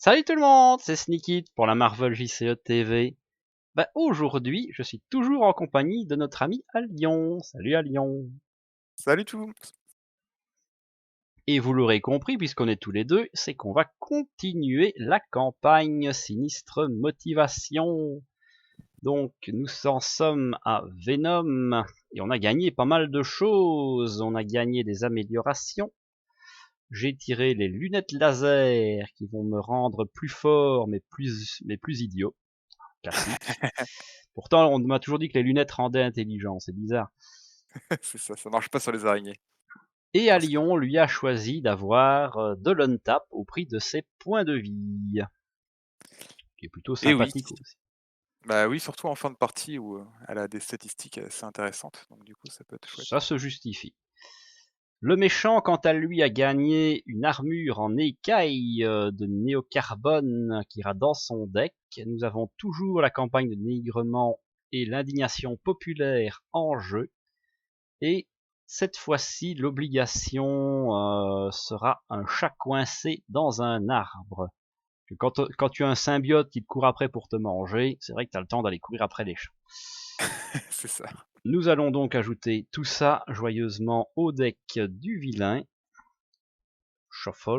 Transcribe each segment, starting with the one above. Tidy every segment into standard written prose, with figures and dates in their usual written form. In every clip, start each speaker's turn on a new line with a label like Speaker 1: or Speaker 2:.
Speaker 1: Salut tout le monde, c'est Sneaky pour la Marvel JCE TV. Aujourd'hui, je suis toujours en compagnie de notre ami Alion. Salut Alion.
Speaker 2: Salut tout.
Speaker 1: Et vous l'aurez compris, puisqu'on est tous les deux, c'est qu'on va continuer la campagne Sinistre Motivation. Donc, nous en sommes à Venom, et on a gagné pas mal de choses. On a gagné des améliorations. J'ai tiré les lunettes laser qui vont me rendre plus fort, mais plus idiot. Classique. Pourtant, on m'a toujours dit que les lunettes rendaient intelligent, c'est bizarre.
Speaker 2: C'est ça, ça marche pas sur les araignées.
Speaker 1: Et à
Speaker 2: Dans ce cas.
Speaker 1: Lyon, lui a choisi d'avoir de l'untap au prix de ses points de vie, qui est plutôt
Speaker 2: Et oui,
Speaker 1: sympathique aussi.
Speaker 2: bah oui, surtout en fin de partie où elle a des statistiques assez intéressantes, donc du coup ça peut être chouette.
Speaker 1: Ça se justifie. Le méchant, quant à lui, a gagné une armure en écaille de néocarbone qui ira dans son deck. Nous avons toujours la campagne de dénigrement et l'indignation populaire en jeu. Et cette fois-ci, l'obligation sera un chat coincé dans un arbre. Quand tu as un symbiote qui te court après pour te manger, c'est vrai que tu as le temps d'aller courir après les chats.
Speaker 2: C'est ça.
Speaker 1: Nous allons donc ajouter tout ça joyeusement au deck du vilain. Shuffle.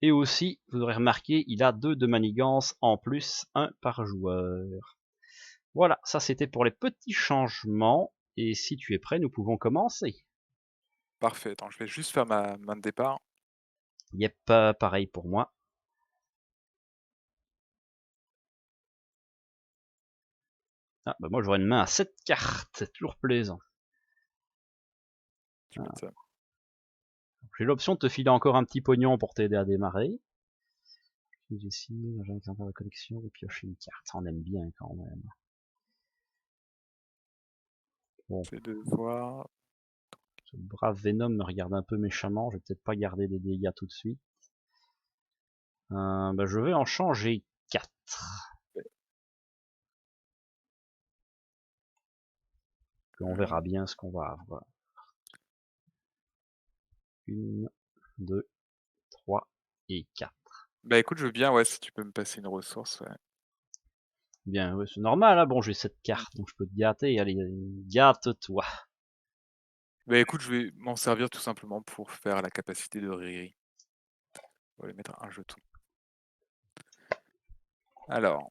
Speaker 1: Et aussi, vous aurez remarqué, il a 2 de manigance en plus, 1 par joueur. Voilà, ça c'était pour les petits changements. Et si tu es prêt, nous pouvons commencer.
Speaker 2: Parfait. Attends, je vais juste faire ma main de départ.
Speaker 1: Yep, pareil pour moi. Ah, bah moi j'aurais une main à 7 cartes, c'est toujours plaisant.
Speaker 2: Tu m'étonnes.
Speaker 1: J'ai l'option de te filer encore un petit pognon pour t'aider à démarrer. Ici, j'ai un de connexion et piocher une carte. On aime bien quand même. Bon,
Speaker 2: C'est de voir.
Speaker 1: ce brave Venom me regarde un peu méchamment. Je vais peut-être pas garder des dégâts tout de suite. Je vais en changer 4. Puis on
Speaker 2: Mhm.
Speaker 1: verra bien ce qu'on va avoir. 1, 2, 3 et 4.
Speaker 2: Bah écoute, je veux bien, ouais, si tu peux me passer une ressource, ouais.
Speaker 1: Bien, ouais, c'est normal, hein. Bon, j'ai cette
Speaker 2: Mm.
Speaker 1: carte, donc je peux te gâter. Allez, gâte-toi.
Speaker 2: Bah écoute, je vais m'en servir tout simplement pour faire la capacité de Riri. On va lui mettre un jeton. Alors,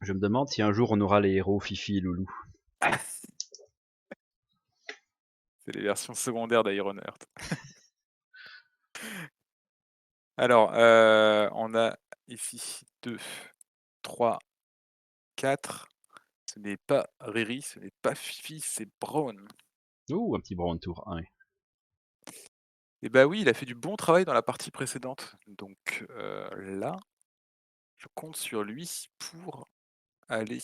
Speaker 1: Je me demande si un jour on aura les héros Fifi et Loulou.
Speaker 2: c'est les versions secondaires d'Ironheart. Alors, on a ici 2, 3, 4. Ce n'est pas Riri, ce n'est pas Fifi, c'est Brown.
Speaker 1: Ouh, un petit Brown Tour 1.
Speaker 2: Et bah oui, il a fait du bon travail dans la partie précédente. Donc là, je compte sur lui pour aller.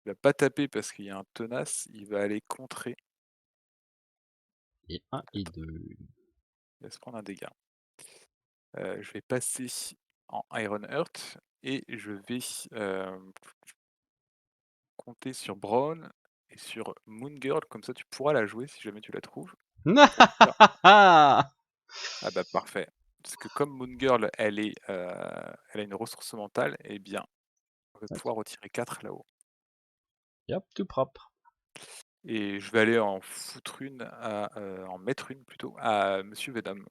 Speaker 2: Il va pas taper parce qu'il y a un tenace, il va aller contrer.
Speaker 1: Et 1 et 2.
Speaker 2: Il va se prendre un dégât. Je vais passer en Iron Heart et je vais compter sur Brown et sur Moon Girl, comme ça tu pourras la jouer si jamais tu la trouves. Pour faire... Ah bah parfait. Parce que comme Moon Girl, elle a une ressource mentale, eh bien, on va pouvoir retirer 4 là-haut.
Speaker 1: Hop, tout propre.
Speaker 2: Et je vais aller en foutre une en mettre une plutôt à Monsieur Venom.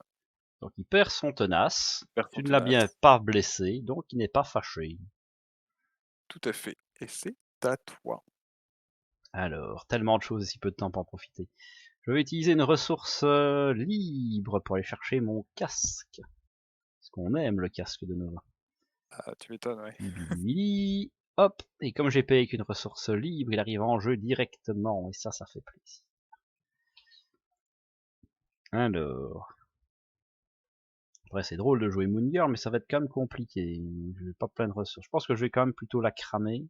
Speaker 1: Donc il perd son tenace.
Speaker 2: Perd
Speaker 1: Tu
Speaker 2: son
Speaker 1: ne l'as bien
Speaker 2: tenace.
Speaker 1: pas blessé, donc il n'est pas fâché.
Speaker 2: Tout à fait. Et c'est à toi.
Speaker 1: Alors, tellement de choses et si peu de temps pour en profiter. Je vais utiliser une ressource libre pour aller chercher mon casque. Parce qu'on aime le casque de Nova.
Speaker 2: Ah, tu m'étonnes, ouais.
Speaker 1: Bili, hop, et comme j'ai payé qu'une ressource libre, il arrive en jeu directement, et ça fait plaisir. Alors, après c'est drôle de jouer Moon Girl, mais ça va être quand même compliqué. J'ai pas plein de ressources. Je pense que je vais quand même plutôt la cramer.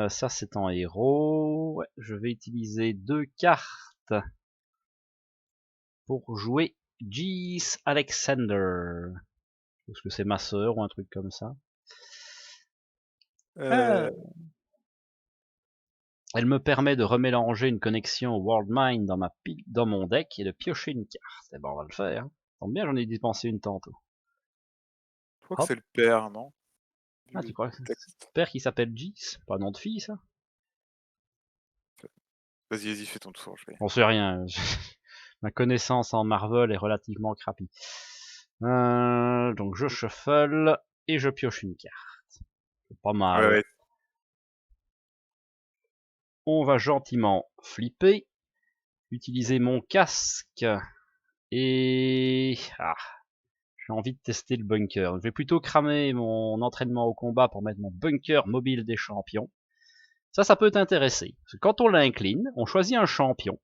Speaker 1: Ça c'est en héros. Ouais, je vais utiliser 2 cartes pour jouer Jeez Alexander. Parce que c'est ma sœur ou un truc comme ça.
Speaker 2: Euh,
Speaker 1: Ah. Elle me permet de remélanger une connexion World Mind dans mon deck et de piocher une carte. Et ben on va le faire. Tombe bien, j'en ai dépensé une tantôt.
Speaker 2: Je crois que c'est le père, non?
Speaker 1: Ah, tu crois que c'est le père qui s'appelle Gis? Pas nom de fille, ça?
Speaker 2: Vas-y, fais ton tour, je vais.
Speaker 1: On sait rien. Ma connaissance en Marvel est relativement crapie. Donc je shuffle et je pioche une carte. C'est pas mal.
Speaker 2: Ouais.
Speaker 1: On va gentiment flipper, utiliser mon casque et... Ah, j'ai envie de tester le bunker. Je vais plutôt cramer mon entraînement au combat pour mettre mon bunker mobile des champions. Ça peut t'intéresser. Parce que quand on l'incline, on choisit un champion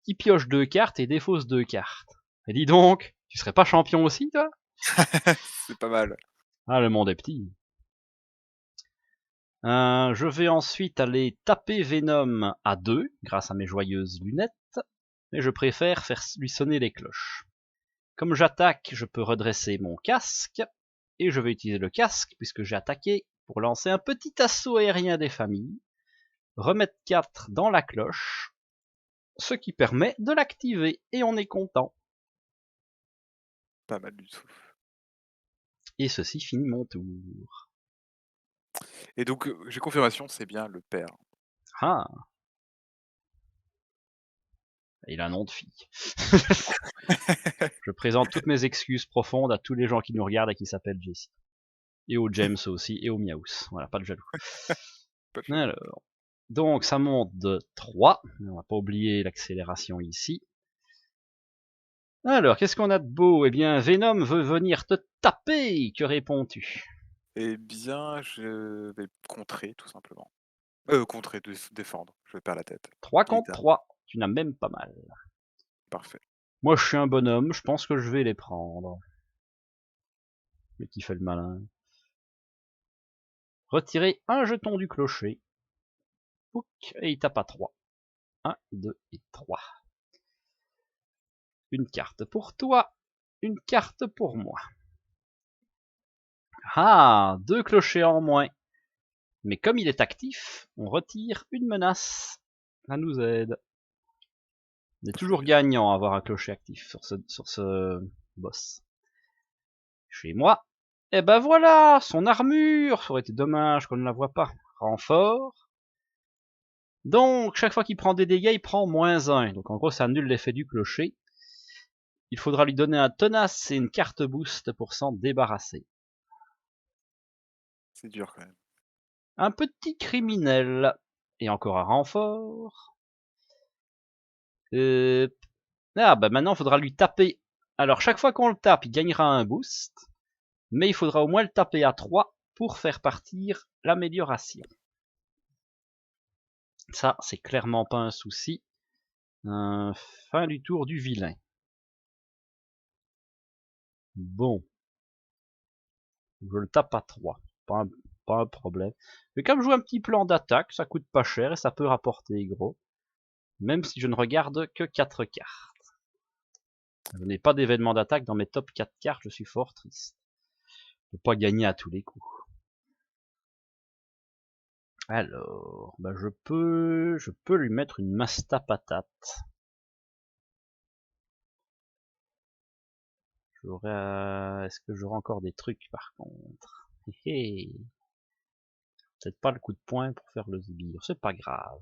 Speaker 1: qui pioche 2 cartes et défausse 2 cartes. Et dis donc, tu serais pas champion aussi, toi?
Speaker 2: C'est pas mal.
Speaker 1: Ah, le monde est petit. Je vais ensuite aller taper Venom à 2, grâce à mes joyeuses lunettes, mais je préfère faire lui sonner les cloches. Comme j'attaque, je peux redresser mon casque, et je vais utiliser le casque, puisque j'ai attaqué, pour lancer un petit assaut aérien des familles, remettre 4 dans la cloche, ce qui permet de l'activer, et on est content.
Speaker 2: Pas mal du tout.
Speaker 1: Et ceci finit mon tour.
Speaker 2: Et donc, j'ai confirmation, c'est bien le père.
Speaker 1: Ah. Il a un nom de fille. Je présente toutes mes excuses profondes à tous les gens qui nous regardent et qui s'appellent Jessie. Et au James aussi, et au Miaus. Voilà, pas de jaloux. Alors, donc ça monte de 3. On va pas oublier l'accélération ici. Alors, qu'est-ce qu'on a de beau? Eh bien, Venom veut venir te taper. Que réponds-tu?
Speaker 2: Eh bien, je vais contrer, tout simplement. Contrer, défendre. Je vais perdre la tête.
Speaker 1: 3 contre 3. Tu n'as même pas mal.
Speaker 2: Parfait.
Speaker 1: Moi, je suis un bonhomme. Je pense que je vais les prendre. Mais qui fait le malin? Retirer un jeton du clocher. Et il tape à 3. 1, 2 et 3. Une carte pour toi, une carte pour moi. Ah, 2 clochers en moins. Mais comme il est actif, on retire une menace. Ça nous aide. On est toujours gagnant à avoir un clocher actif sur ce boss. Chez moi, eh ben voilà, son armure. Ça aurait été dommage qu'on ne la voit pas. Renfort. Donc, chaque fois qu'il prend des dégâts, il prend -1. Donc en gros, ça annule l'effet du clocher. Il faudra lui donner un tenace et une carte boost pour s'en débarrasser.
Speaker 2: C'est dur quand même.
Speaker 1: Un petit criminel. Et encore un renfort. Ah bah maintenant il faudra lui taper. Alors chaque fois qu'on le tape, il gagnera un boost. Mais il faudra au moins le taper à 3 pour faire partir l'amélioration. Ça, c'est clairement pas un souci. Fin du tour du vilain. Bon. Je le tape à 3. Pas un problème. Mais comme je joue un petit plan d'attaque, ça coûte pas cher et ça peut rapporter gros. Même si je ne regarde que 4 cartes. Je n'ai pas d'événement d'attaque dans mes top 4 cartes, je suis fort triste. Je peux pas gagner à tous les coups. Alors, bah je peux lui mettre une Masta Patate. Est-ce que j'aurai encore des trucs par contre? Peut-être pas le coup de poing pour faire le sbire, c'est pas grave.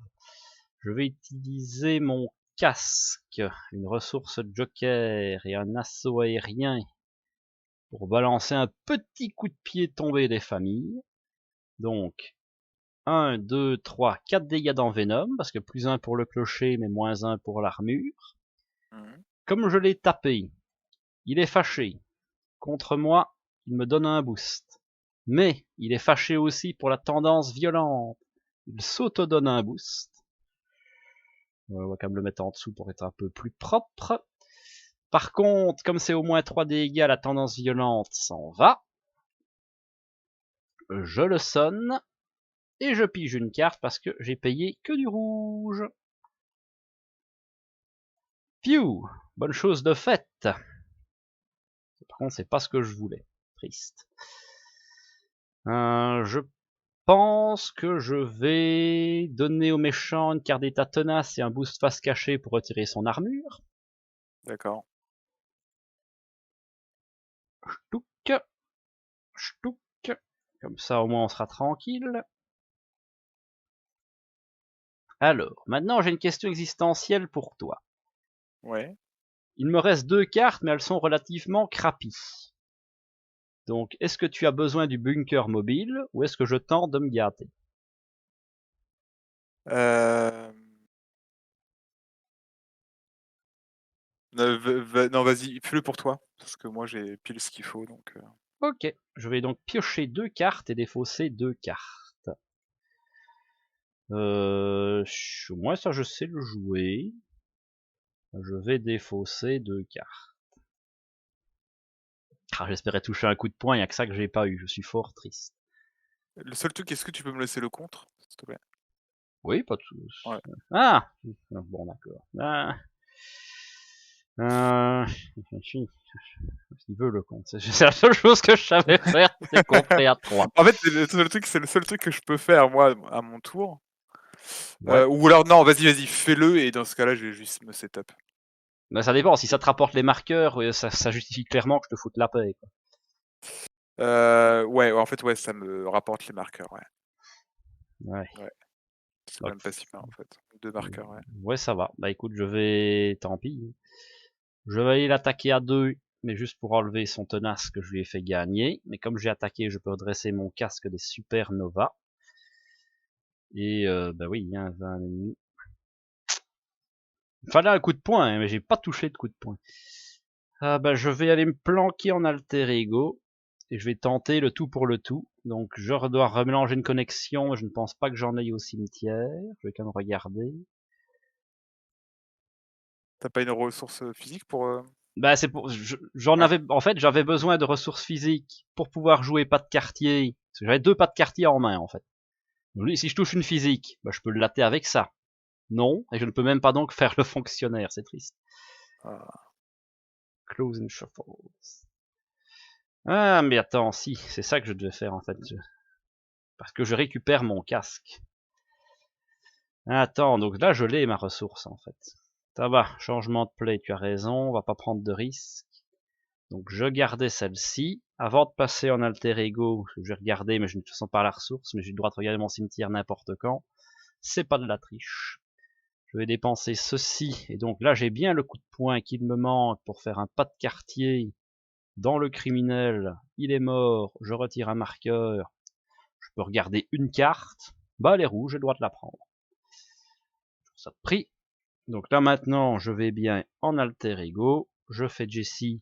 Speaker 1: Je vais utiliser mon casque, une ressource joker et un assaut aérien pour balancer un petit coup de pied tombé des familles. Donc, 1, 2, 3, 4 dégâts dans Venom, parce que +1 pour le clocher, mais -1 pour l'armure. Comme je l'ai tapé, il est fâché. Contre moi, il me donne un boost. Mais il est fâché aussi pour la tendance violente. Il s'auto-donne un boost. On va quand même le mettre en dessous pour être un peu plus propre. Par contre, comme c'est au moins 3 dégâts, la tendance violente s'en va. Je le sonne. Et je pige une carte parce que j'ai payé que du rouge. Piou, bonne chose de faite. Par contre, c'est pas ce que je voulais. Triste. Je pense que je vais donner au méchant une carte d'état tenace et un boost face cachée pour retirer son armure.
Speaker 2: D'accord.
Speaker 1: Ch'touc, ch'touc. Comme ça, au moins, on sera tranquille. Alors, maintenant, j'ai une question existentielle pour toi.
Speaker 2: Ouais.
Speaker 1: Il me reste 2 cartes, mais elles sont relativement crapies. Donc, est-ce que tu as besoin du bunker mobile ou est-ce que je tente de me gâter?
Speaker 2: Non, vas-y, fais-le pour toi, parce que moi j'ai pile ce qu'il faut, donc.
Speaker 1: Ok, je vais donc piocher 2 cartes et défausser 2 cartes. Moi ça je sais le jouer. Je vais défausser 2 cartes. Ah, j'espérais toucher un coup de poing, il n'y a que ça que j'ai pas eu, je suis fort triste.
Speaker 2: Le seul truc, est-ce que tu peux me laisser le contre, s'il te plaît?
Speaker 1: Oui, pas de soucis.
Speaker 2: Ouais.
Speaker 1: Ah bon d'accord. Il veut le compte. C'est la seule chose que je savais faire, c'est coffrer à 3.
Speaker 2: En fait, c'est le seul truc que je peux faire, moi, à mon tour.
Speaker 1: Ouais.
Speaker 2: Ou alors, non, vas-y, fais-le, et dans ce cas-là, je vais juste me setup.
Speaker 1: Mais ça dépend, si ça te rapporte les marqueurs, ça justifie clairement que je te foute la paix, quoi.
Speaker 2: Ouais, en fait, ouais, ça me rapporte les marqueurs, ouais.
Speaker 1: Ouais.
Speaker 2: C'est même pas si mal, en fait. 2 marqueurs, ouais.
Speaker 1: Ouais, ça va. Bah écoute, tant pis. Je vais aller l'attaquer à 2, mais juste pour enlever son tenace que je lui ai fait gagner. Mais comme j'ai attaqué, je peux redresser mon casque des supernovas. Et bah oui, il y a un 20 ennemis. Il fallait un coup de poing, hein, mais j'ai pas touché de coup de poing. Ah bah je vais aller me planquer en alter ego. Et je vais tenter le tout pour le tout. Donc je dois remélanger une connexion, je ne pense pas que j'en aille au cimetière. Je vais quand même regarder.
Speaker 2: T'as pas une ressource physique pour.
Speaker 1: Bah c'est pour, j'en
Speaker 2: Ouais.
Speaker 1: avais, en fait j'avais besoin de ressources physiques pour pouvoir jouer pas de quartier. Parce que j'avais 2 pas de quartier en main en fait. Donc, si je touche une physique, bah, je peux le latter avec ça. Non, et je ne peux même pas donc faire le fonctionnaire, c'est triste.
Speaker 2: Ah.
Speaker 1: Close and shuffles. Ah mais attends, si, c'est ça que je devais faire en fait. Parce que je récupère mon casque. Attends, donc là je l'ai ma ressource en fait. Ça va, changement de play, tu as raison, on va pas prendre de risques. Donc je gardais celle-ci. Avant de passer en alter ego, je vais regarder, mais je ne sens pas la ressource, mais j'ai le droit de regarder mon cimetière n'importe quand. C'est pas de la triche. Je vais dépenser ceci, et donc là j'ai bien le coup de poing qu'il me manque pour faire un pas de quartier dans le criminel. Il est mort, je retire un marqueur. Je peux regarder une carte. Bah elle est rouge, j'ai le droit de la prendre. Ça de prix. Donc là maintenant, je vais bien en alter ego. Je fais Jessie.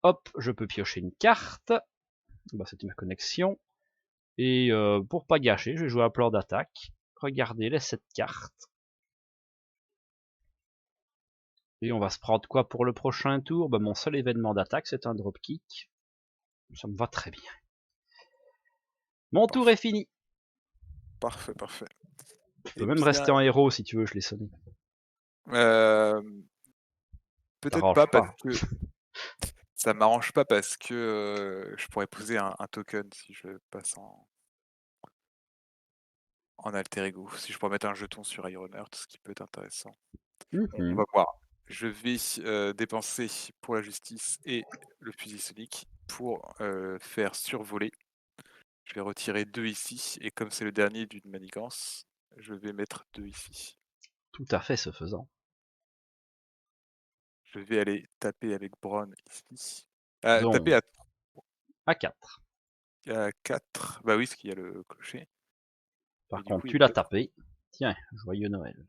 Speaker 1: Hop, je peux piocher une carte. Bah, c'était ma connexion. Et pour pas gâcher, je vais jouer à plan d'attaque. Regardez les 7 cartes. Et on va se prendre quoi pour le prochain tour? Bah, mon seul événement d'attaque, c'est un dropkick. Ça me va très bien. Mon tour est fini.
Speaker 2: Parfait.
Speaker 1: Tu peux
Speaker 2: Eh
Speaker 1: même
Speaker 2: bien,
Speaker 1: rester en héros si tu veux, je l'ai sonné.
Speaker 2: peut-être pas
Speaker 1: T'arranges
Speaker 2: parce
Speaker 1: pas.
Speaker 2: que ça m'arrange pas parce que je pourrais poser un token si je passe en alter ego. Si je pourrais mettre un jeton sur Ironheart, ce qui peut être intéressant. On va voir. Je vais dépenser pour la justice et le fusil sonique pour faire survoler. Je vais retirer 2 ici, et comme c'est le dernier d'une manigance, je vais mettre 2 ici.
Speaker 1: Tout à fait ce faisant.
Speaker 2: Je vais aller taper avec Brown ici.
Speaker 1: Donc,
Speaker 2: Taper
Speaker 1: à 4.
Speaker 2: à 4. Bah oui, parce qu'il y a le clocher.
Speaker 1: Par
Speaker 2: Et du
Speaker 1: contre,
Speaker 2: coup, il
Speaker 1: tu
Speaker 2: est
Speaker 1: l'as
Speaker 2: peut-être.
Speaker 1: tapé. Tiens, joyeux Noël.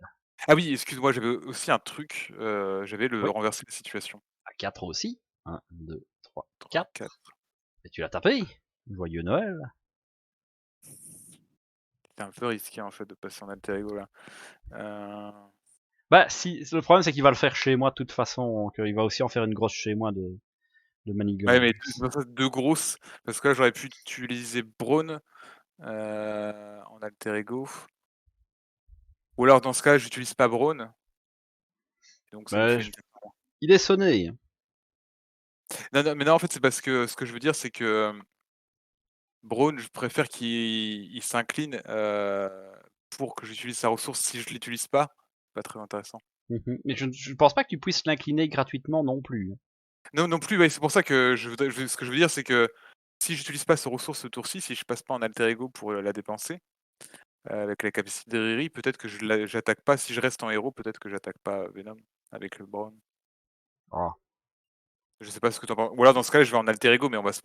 Speaker 2: Ah oui, excuse-moi, j'avais aussi un truc. J'avais le
Speaker 1: Oui,
Speaker 2: renverser la situation.
Speaker 1: à 4 aussi. 1, 2, 3,
Speaker 2: 3,
Speaker 1: 4.
Speaker 2: 4.
Speaker 1: Et tu l'as tapé. Joyeux Noël.
Speaker 2: C'est un peu risqué en fait de passer en alter ego là.
Speaker 1: Bah, si, le problème c'est qu'il va le faire chez moi de toute façon. Donc, il va aussi en faire une grosse chez moi de
Speaker 2: Ouais,
Speaker 1: manigance.
Speaker 2: mais c'est pour ça 2 grosses. Parce que là, j'aurais pu utiliser Braun en alter ego. Ou alors dans ce cas, j'utilise pas Braun. Donc ça me
Speaker 1: Bah,
Speaker 2: fait une.
Speaker 1: il est sonné.
Speaker 2: Non, mais non, en fait, c'est parce que ce que je veux dire, c'est que Braun, je préfère qu'il s'incline pour que j'utilise sa ressource. Si je l'utilise pas, pas très intéressant.
Speaker 1: Mais je pense pas que tu puisses l'incliner gratuitement non plus.
Speaker 2: Non, non plus, ouais, c'est pour ça que ce que je veux dire, c'est que si j'utilise pas ces ressources ce tour-ci, si je passe pas en alter ego pour, la dépenser, avec la capacité de Riri, peut-être que j'attaque pas si je reste en héros, peut-être que j'attaque pas, Venom avec le Brown.
Speaker 1: Ah.
Speaker 2: Je sais pas ce que tu en penses. Ou alors dans ce cas-là, je vais en alter ego, mais on va se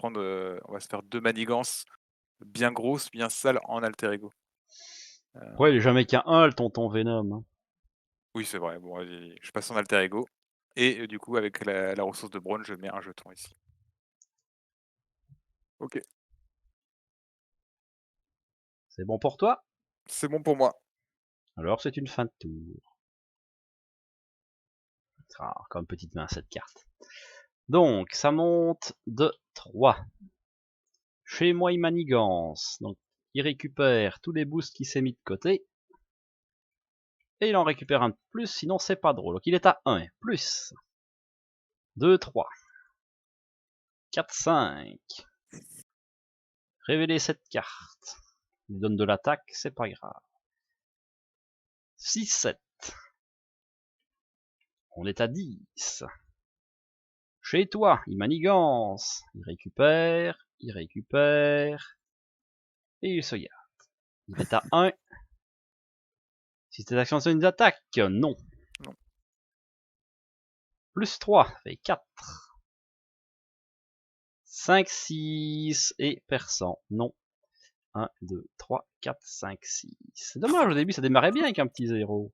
Speaker 2: faire 2 manigances bien grosses, bien sales en alter ego.
Speaker 1: Ouais, il est jamais qu'un 1, le tonton Venom, hein.
Speaker 2: Oui, c'est vrai. Bon, vas-y, je passe en alter ego et du coup, avec la ressource de Brown, je mets un jeton ici. OK,
Speaker 1: C'est bon pour toi?
Speaker 2: c'est bon pour moi.
Speaker 1: Alors c'est une fin de tour. Ah, encore une petite main cette carte. Donc, ça monte de 3. Chez moi, il manigance. Donc, il récupère tous les boosts qu'il s'est mis de côté. Et il en récupère un de plus, sinon c'est pas drôle. Donc, il est à 1. Plus 2, 3, 4, 5. Révéler cette carte. Il donne de l'attaque, c'est pas grave. 6, 7. On est à 10. Chez toi, il manigance. Il récupère, et il se garde. Il est à 1. Si tes actions sont une attaque, non.
Speaker 2: Non.
Speaker 1: Plus 3, ça fait 4. 5, 6 et perçant, non. 1, 2, 3, 4, 5, 6. C'est dommage, au début ça démarrait bien avec un petit 0.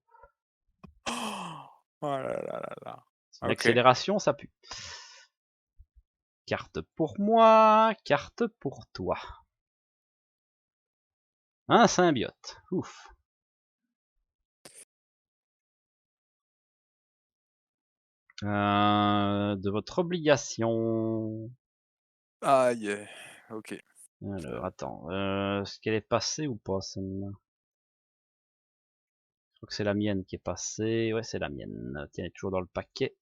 Speaker 2: Oh là là là là.
Speaker 1: C'est une
Speaker 2: OK.
Speaker 1: accélération, ça pue. Carte pour moi, carte pour toi. Un symbiote, ouf. De votre obligation.
Speaker 2: Aïe, OK.
Speaker 1: Alors, attends, est-ce qu'elle est passée ou pas celle-là? Je crois que c'est la mienne qui est passée. Ouais, c'est la mienne. Tiens, elle est toujours dans le paquet.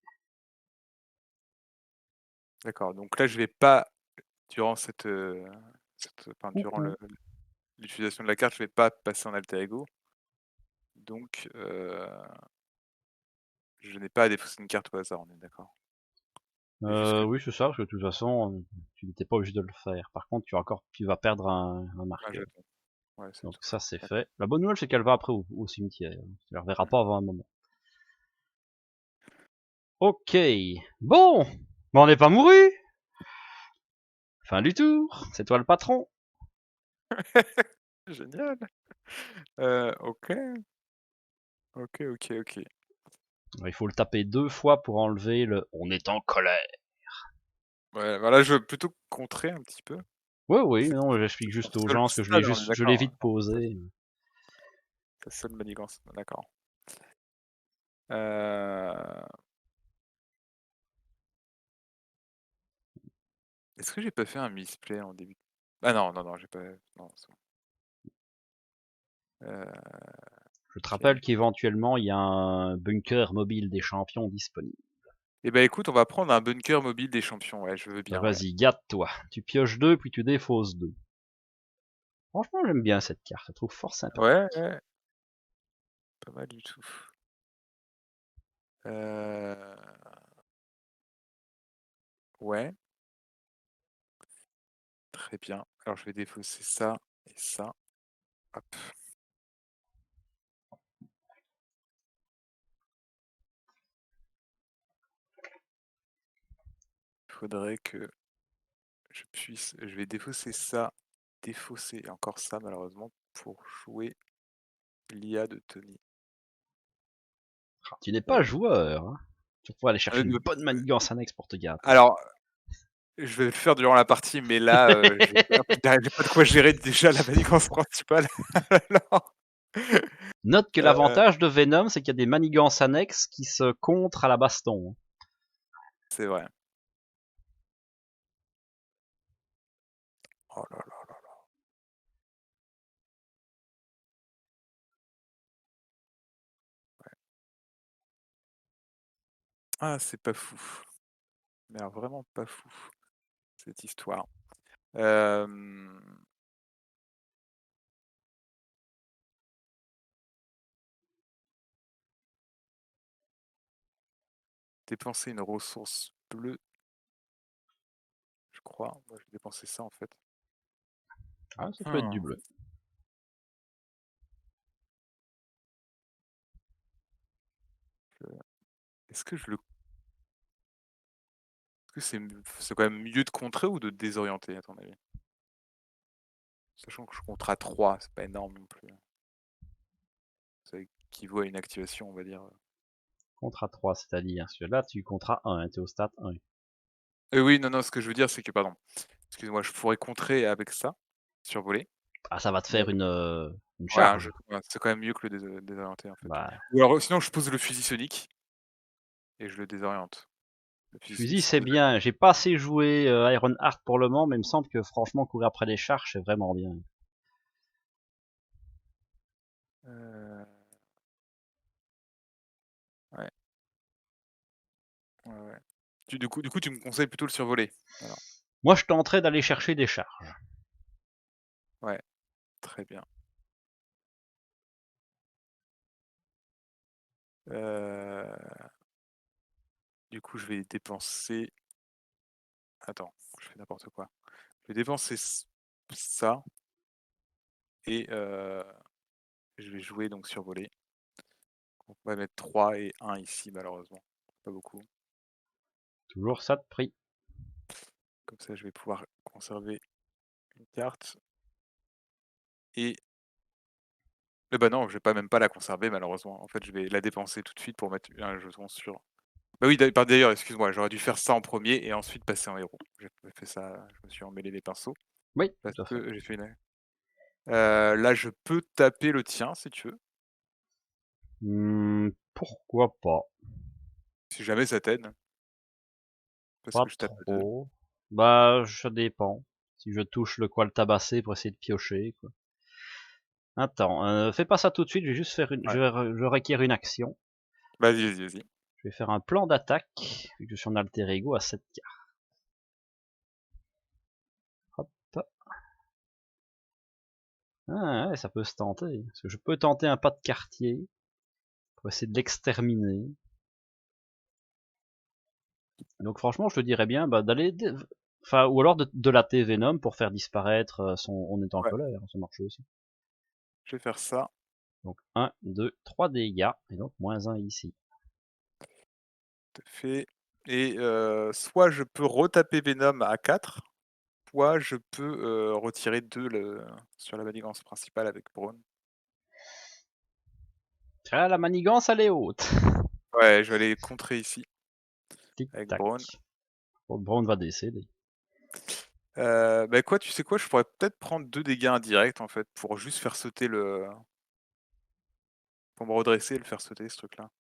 Speaker 2: D'accord, donc là, je vais pas durant enfin, durant
Speaker 1: Ouhou.
Speaker 2: l'utilisation de la carte, je vais pas passer en alter ego. Donc, je n'ai pas à défausser une carte au hasard, on est d'accord? Et jusque
Speaker 1: Oui, c'est ça, parce que de toute façon, tu n'étais pas obligé de le faire. Par contre, tu vas perdre un
Speaker 2: un
Speaker 1: marqueur.
Speaker 2: jeton. Ouais, c'est
Speaker 1: Donc
Speaker 2: tout.
Speaker 1: ça, c'est
Speaker 2: D'accord.
Speaker 1: fait. La bonne nouvelle, c'est qu'elle va après au cimetière. Tu la reverras
Speaker 2: Mmh.
Speaker 1: pas avant un moment. Ok. Bon, on n'est pas mouru. Fin du tour. C'est toi le patron.
Speaker 2: Génial! OK. OK, OK, OK.
Speaker 1: Il faut le taper 2 fois pour enlever le « on est en colère ».
Speaker 2: Ouais, bah, là, je veux plutôt contrer un petit peu.
Speaker 1: Oui, oui, non, j'explique juste aux gens, parce que
Speaker 2: Seul, on est
Speaker 1: je l'ai
Speaker 2: d'accord,
Speaker 1: vite posé.
Speaker 2: ta seule manigance, d'accord. Heu, est-ce que j'ai pas fait un misplay en début? Ah non, non, non, j'ai pas non, c'est bon.
Speaker 1: Je te
Speaker 2: OK.
Speaker 1: rappelle qu'éventuellement, il y a un bunker mobile des champions disponible.
Speaker 2: Et bah, écoute, on va prendre un bunker mobile des champions, ouais, je veux
Speaker 1: Bah,
Speaker 2: bien, ouais.
Speaker 1: vas-y, gâte-toi. Tu pioches 2, puis tu défausses 2. Franchement, j'aime bien cette carte, je la trouve fort
Speaker 2: Ouais,
Speaker 1: sympathique.
Speaker 2: ouais, pas mal du tout. Heu, ouais, très bien. Alors je vais défausser ça et ça. Hop. Il faudrait que je vais défausser ça, défausser et encore ça malheureusement pour jouer l'IA de Tony.
Speaker 1: Tu n'es pas
Speaker 2: Heu,
Speaker 1: joueur, hein. Tu vas pouvoir aller chercher une
Speaker 2: heu,
Speaker 1: bonne manigance annexe pour te gâter.
Speaker 2: alors, je vais le faire durant la partie, mais là, j'ai pas de quoi gérer déjà la manigance principale. Alors,
Speaker 1: Note que
Speaker 2: heu,
Speaker 1: l'avantage de Venom, c'est qu'il y a des manigances annexes qui se contrent à la baston.
Speaker 2: c'est vrai. Oh là là là. Ah, c'est pas fou. Mais alors vraiment pas fou, cette histoire. Hem, dépenser une ressource bleue je crois. Moi, je vais dépenser ça en fait.
Speaker 1: Ah, ça peut être du bleu.
Speaker 2: Est-ce que je le... Est-ce que c'est quand même mieux de contrer ou de désorienter à ton avis? Sachant que je contre à 3, c'est pas énorme non plus. Ça équivaut à une activation, on va dire.
Speaker 1: Contre à 3, c'est-à-dire, parce que là, tu comptes à 1, t'es au stade 1.
Speaker 2: Oui, non, ce que je veux dire, c'est que, pardon, excuse-moi, je pourrais contrer avec ça, survoler.
Speaker 1: Ah, ça va te faire une
Speaker 2: Ouais,
Speaker 1: charge.
Speaker 2: c'est quand même mieux que le désorienter, en fait.
Speaker 1: Bah,
Speaker 2: Ou alors, sinon, je pose le fusil sonique et je le désoriente. Le fusil
Speaker 1: fusil,
Speaker 2: sonique,
Speaker 1: c'est bien. J'ai pas assez joué Iron Heart pour le moment, mais il me semble que franchement, courir après les charges, c'est vraiment bien.
Speaker 2: Ouais. Du coup, tu me conseilles plutôt le survoler. Alors.
Speaker 1: Moi, je tenterais d'aller chercher des charges.
Speaker 2: Ouais, très bien. Du coup, je vais dépenser... Attends, je fais n'importe quoi. Je vais dépenser ça. Et je vais jouer donc survoler. On va mettre 3 et 1 ici, malheureusement. Pas beaucoup.
Speaker 1: Toujours ça de prix.
Speaker 2: Comme ça, je vais pouvoir conserver une carte. Et... bah non, je vais même pas la conserver, malheureusement. En fait, je vais la dépenser tout de suite pour mettre un jeton sur... Bah oui, d'ailleurs, excuse-moi, j'aurais dû faire ça en premier et ensuite passer en héros. J'ai fait ça, je me suis emmêlé les pinceaux.
Speaker 1: Oui,
Speaker 2: Parce
Speaker 1: tout à fait.
Speaker 2: que j'ai fait une... là, je peux taper le tien, si tu veux.
Speaker 1: Pourquoi pas?
Speaker 2: Si jamais ça t'aide. Parce
Speaker 1: Pas
Speaker 2: que je tape 2.
Speaker 1: trop. Bah, ça dépend. Si je touche le quoi le tabasser pour essayer de piocher, quoi. Attends, fais pas ça tout de suite, je vais juste faire une...
Speaker 2: Ouais.
Speaker 1: Je requiert une action.
Speaker 2: Vas-y.
Speaker 1: Je vais faire un plan d'attaque, vu que je suis en alter ego à 7 cartes. Hop. Ah ouais, ça peut se tenter. Parce que je peux tenter un pas de quartier pour essayer de l'exterminer. Donc franchement, je te dirais bien bah, d'aller... Enfin, ou alors de latter Venom pour faire disparaître son... On est en colère, ça marche aussi.
Speaker 2: Je vais faire ça.
Speaker 1: Donc 1, 2, 3 dégâts, et donc moins 1 ici.
Speaker 2: Tout à fait. Et soit je peux retaper Venom à 4, soit je peux retirer 2 sur la manigance principale avec Braun.
Speaker 1: Ah, la manigance, elle est haute.
Speaker 2: Ouais, je vais aller contrer ici. Avec
Speaker 1: Tic-tac.
Speaker 2: Braun.
Speaker 1: Braun va décéder.
Speaker 2: Bah quoi, tu sais quoi, je pourrais peut-être prendre 2 dégâts indirects en fait, pour juste faire sauter le... Pour me redresser et le faire sauter ce truc-là.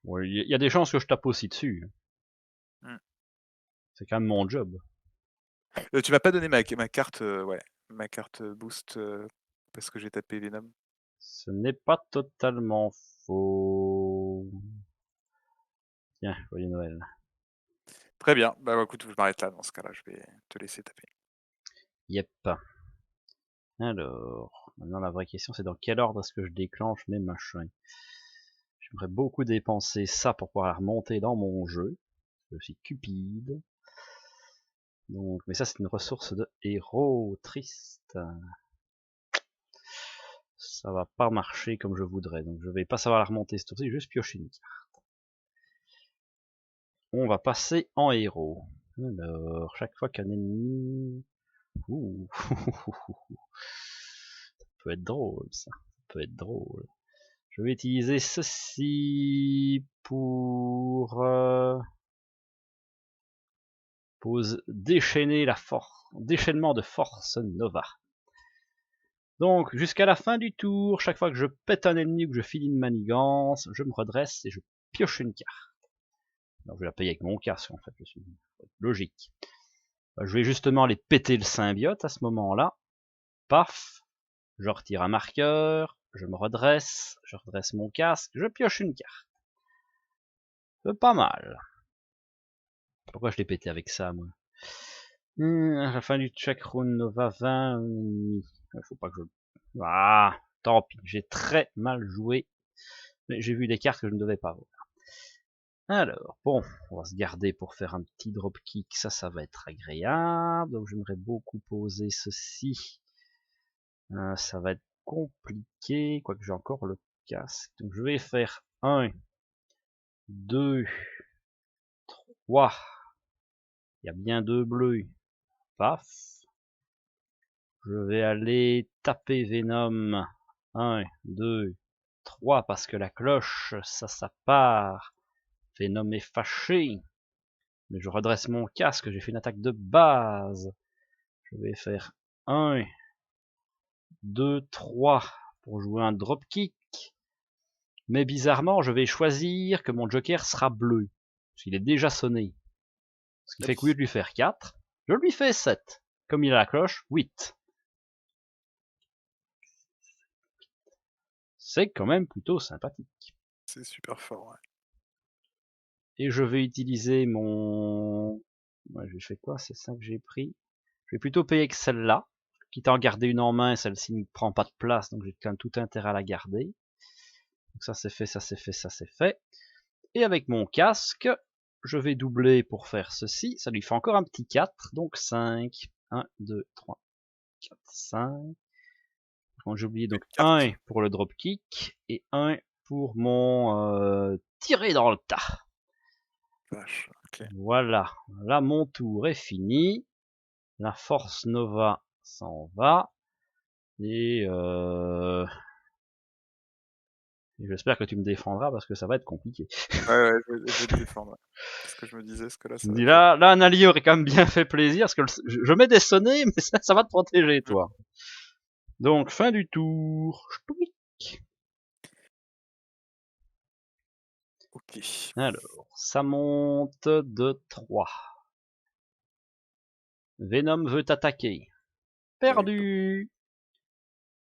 Speaker 1: Ouais, il y a des chances que je tape aussi dessus. C'est quand même mon job.
Speaker 2: Tu m'as pas donné ma carte, ouais, ma carte boost parce que j'ai tapé Venom.
Speaker 1: Ce n'est pas totalement faux. Tiens, joyeux Noël.
Speaker 2: Très bien, bah écoute, je m'arrête là dans ce cas-là, je vais te laisser taper.
Speaker 1: Yep. Alors, maintenant la vraie question c'est dans quel ordre est-ce que je déclenche mes machins. J'aimerais beaucoup dépenser ça pour pouvoir remonter dans mon jeu. Je suis cupide. Donc, mais ça c'est une ressource de héros triste. Ça va pas marcher comme je voudrais, donc je vais pas savoir la remonter ce tour-ci, juste piocher une carte. On va passer en héros. Alors, chaque fois qu'un ennemi... Ouh. Ça peut être drôle, ça. Ça peut être drôle. Je vais utiliser ceci pour déchaîner la force, déchaînement de force Nova. Donc, jusqu'à la fin du tour, chaque fois que je pète un ennemi ou que je file une manigance, je me redresse et je pioche une carte. Alors, je vais la payer avec mon casque, en fait, je suis logique. Je vais justement aller péter le symbiote à ce moment-là. Paf, je retire un marqueur, je me redresse, je redresse mon casque, je pioche une carte. C'est pas mal. Pourquoi je l'ai pété avec ça, moi? À la fin du check round Nova 20 ennemis. Faut pas que je... Ah, tant pis, j'ai très mal joué. Mais j'ai vu des cartes que je ne devais pas voir. Alors, bon, on va se garder pour faire un petit dropkick, ça va être agréable. Donc j'aimerais beaucoup poser ceci. Ça va être compliqué, quoique j'ai encore le casque. Donc je vais faire 1, 2, 3. Il y a bien 2 bleus. Paf. Je vais aller taper Venom. 1, 2, 3, parce que la cloche, ça part. Venom est fâché. Mais je redresse mon casque, j'ai fait une attaque de base. Je vais faire 1, 2, 3 pour jouer un dropkick. Mais bizarrement, je vais choisir que mon joker sera bleu. Parce qu'il est déjà sonné. Ce qui fait qu'au lieu de lui faire 4, je lui fais 7. Comme il a la cloche, 8. C'est quand même plutôt sympathique.
Speaker 2: C'est super fort, ouais.
Speaker 1: Et je vais utiliser mon... Ouais, j'ai fait quoi? C'est ça que j'ai pris. Je vais plutôt payer avec celle-là. Quitte à en garder une en main, celle-ci ne prend pas de place, donc j'ai quand même tout intérêt à la garder. Donc ça c'est fait, ça c'est fait, ça c'est fait. Et avec mon casque, je vais doubler pour faire ceci. Ça lui fait encore un petit 4, donc 5. 1, 2, 3, 4, 5. J'ai oublié donc 1 pour le dropkick et 1 pour mon tirer dans le tas.
Speaker 2: Vache, okay.
Speaker 1: Voilà, là mon tour est fini. La force Nova s'en va. Et j'espère que tu me défendras parce que ça va être compliqué.
Speaker 2: Ouais, je vais te défendre. Parce que je me disais, ce que là, ça va
Speaker 1: là, un allié aurait quand même bien fait plaisir parce que je mets des sonnets, mais ça va te protéger, toi. Donc, fin du tour.
Speaker 2: Ok.
Speaker 1: Alors, ça monte de 3. Venom veut t'attaquer. Perdu.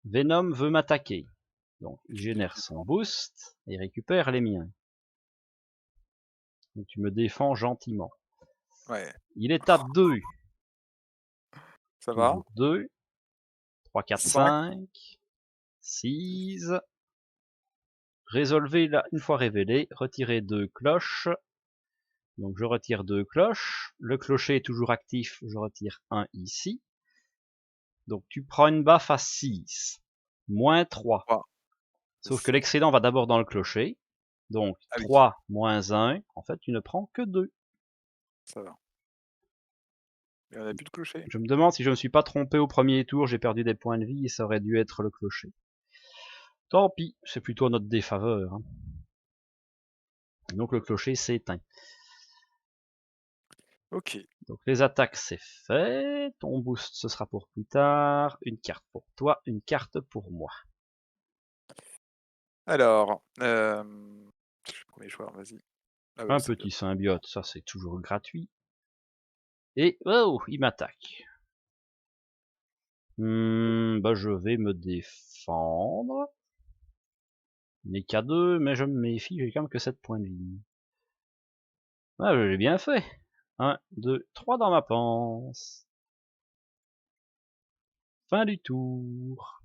Speaker 1: Venom veut m'attaquer. Donc, il génère son boost et récupère les miens. Donc, tu me défends gentiment.
Speaker 2: Ouais.
Speaker 1: Il est à 2.
Speaker 2: Ça va.
Speaker 1: 2. 3, 4, 5. 6. Résolvez là, une fois révélé. Retirez 2 cloches. Donc je retire 2 cloches. Le clocher est toujours actif. Je retire 1 ici. Donc tu prends une baffe à 6. Moins 3.
Speaker 2: Oh.
Speaker 1: Sauf que l'excédent va d'abord dans le clocher. Donc 3 moins 1. En fait, tu ne prends que 2.
Speaker 2: Ça va. Mais on n'a plus de clocher.
Speaker 1: Je me demande si je ne me suis pas trompé au premier tour. J'ai perdu des points de vie et ça aurait dû être le clocher. Tant pis, c'est plutôt notre défaveur. Hein. Donc le clocher s'éteint.
Speaker 2: Ok.
Speaker 1: Donc les attaques c'est fait. Ton boost ce sera pour plus tard. Une carte pour toi, une carte pour moi.
Speaker 2: Alors, je suis le premier joueur, vas-y. Ah oui,
Speaker 1: un petit symbiote, ça c'est toujours gratuit. Et oh, il m'attaque. Bah je vais me défendre. Il n'est qu'à 2, mais je me méfie, j'ai quand même que 7 points de vie. Ah, je l'ai bien fait. 1, 2, 3 dans ma panse. Fin du tour.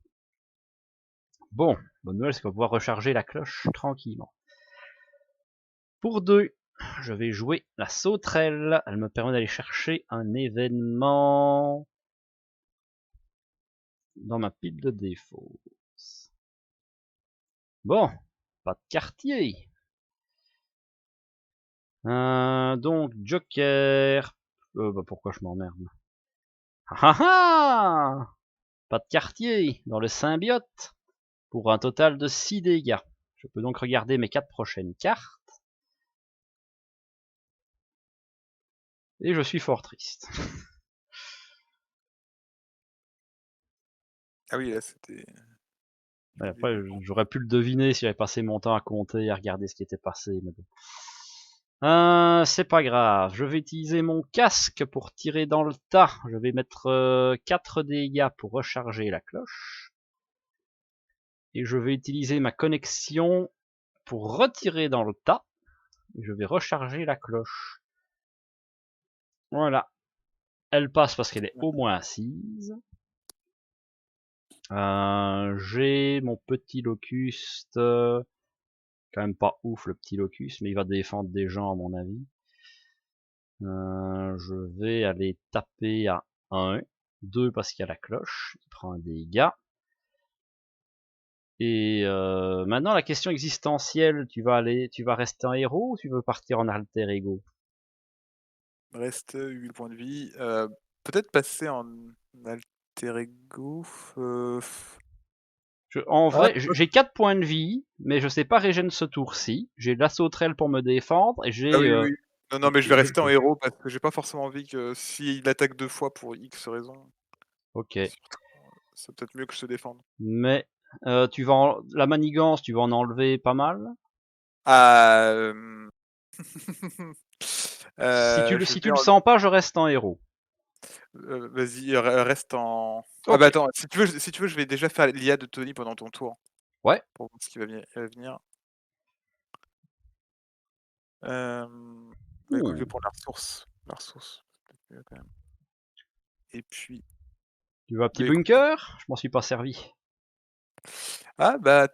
Speaker 1: Bon, bonne nouvelle, c'est qu'on va pouvoir recharger la cloche tranquillement. Pour 2, je vais jouer la sauterelle. Elle me permet d'aller chercher un événement dans ma pile de défauts. Bon, pas de quartier. Donc, Joker. Bah pourquoi je m'emmerde? Ah ah! Pas de quartier dans le symbiote pour un total de 6 dégâts. Je peux donc regarder mes 4 prochaines cartes. Et je suis fort triste.
Speaker 2: Ah oui, là c'était...
Speaker 1: Après, j'aurais pu le deviner si j'avais passé mon temps à compter et à regarder ce qui était passé. Mais bon. C'est pas grave. Je vais utiliser mon casque pour tirer dans le tas. Je vais mettre 4 dégâts pour recharger la cloche. Et je vais utiliser ma connexion pour retirer dans le tas. Je vais recharger la cloche. Voilà. Elle passe parce qu'elle est au moins assise. J'ai mon petit locuste. quand même pas ouf le petit Locus, mais il va défendre des gens à mon avis. Je vais aller taper à 1, 2 parce qu'il y a la cloche, il prend un dégât. Et maintenant la question existentielle, tu vas rester en héros ou tu veux partir en alter ego?
Speaker 2: Reste 8 points de vie. Peut-être passer en alter ego.
Speaker 1: En
Speaker 2: Ah,
Speaker 1: vrai, j'ai 4 points de vie, mais je sais pas régène ce tour-ci. J'ai la sauterelle pour me défendre et
Speaker 2: ah
Speaker 1: j'ai
Speaker 2: oui, oui. Non, mais je vais
Speaker 1: j'ai
Speaker 2: rester en
Speaker 1: le
Speaker 2: héros parce que j'ai pas forcément envie que s'il attaque 2 fois pour X raison,
Speaker 1: ok.
Speaker 2: c'est peut-être mieux que je se défende.
Speaker 1: Mais la manigance, tu vas en enlever pas mal.
Speaker 2: Ah, je
Speaker 1: Si tu
Speaker 2: vais
Speaker 1: le
Speaker 2: en
Speaker 1: sens pas, je reste en héros.
Speaker 2: vas-y, reste en ah bah
Speaker 1: Ok.
Speaker 2: attends, si tu veux, je vais déjà faire l'IA de Tony pendant ton tour
Speaker 1: Ouais.
Speaker 2: pour voir ce qui va venir. Bah, écoute, je vais prendre la ressource. La ressource, c'est peut-être mieux quand même. Et puis,
Speaker 1: Tu veux un petit
Speaker 2: bah, écoute,
Speaker 1: bunker? Je m'en suis pas servi.
Speaker 2: ah bah,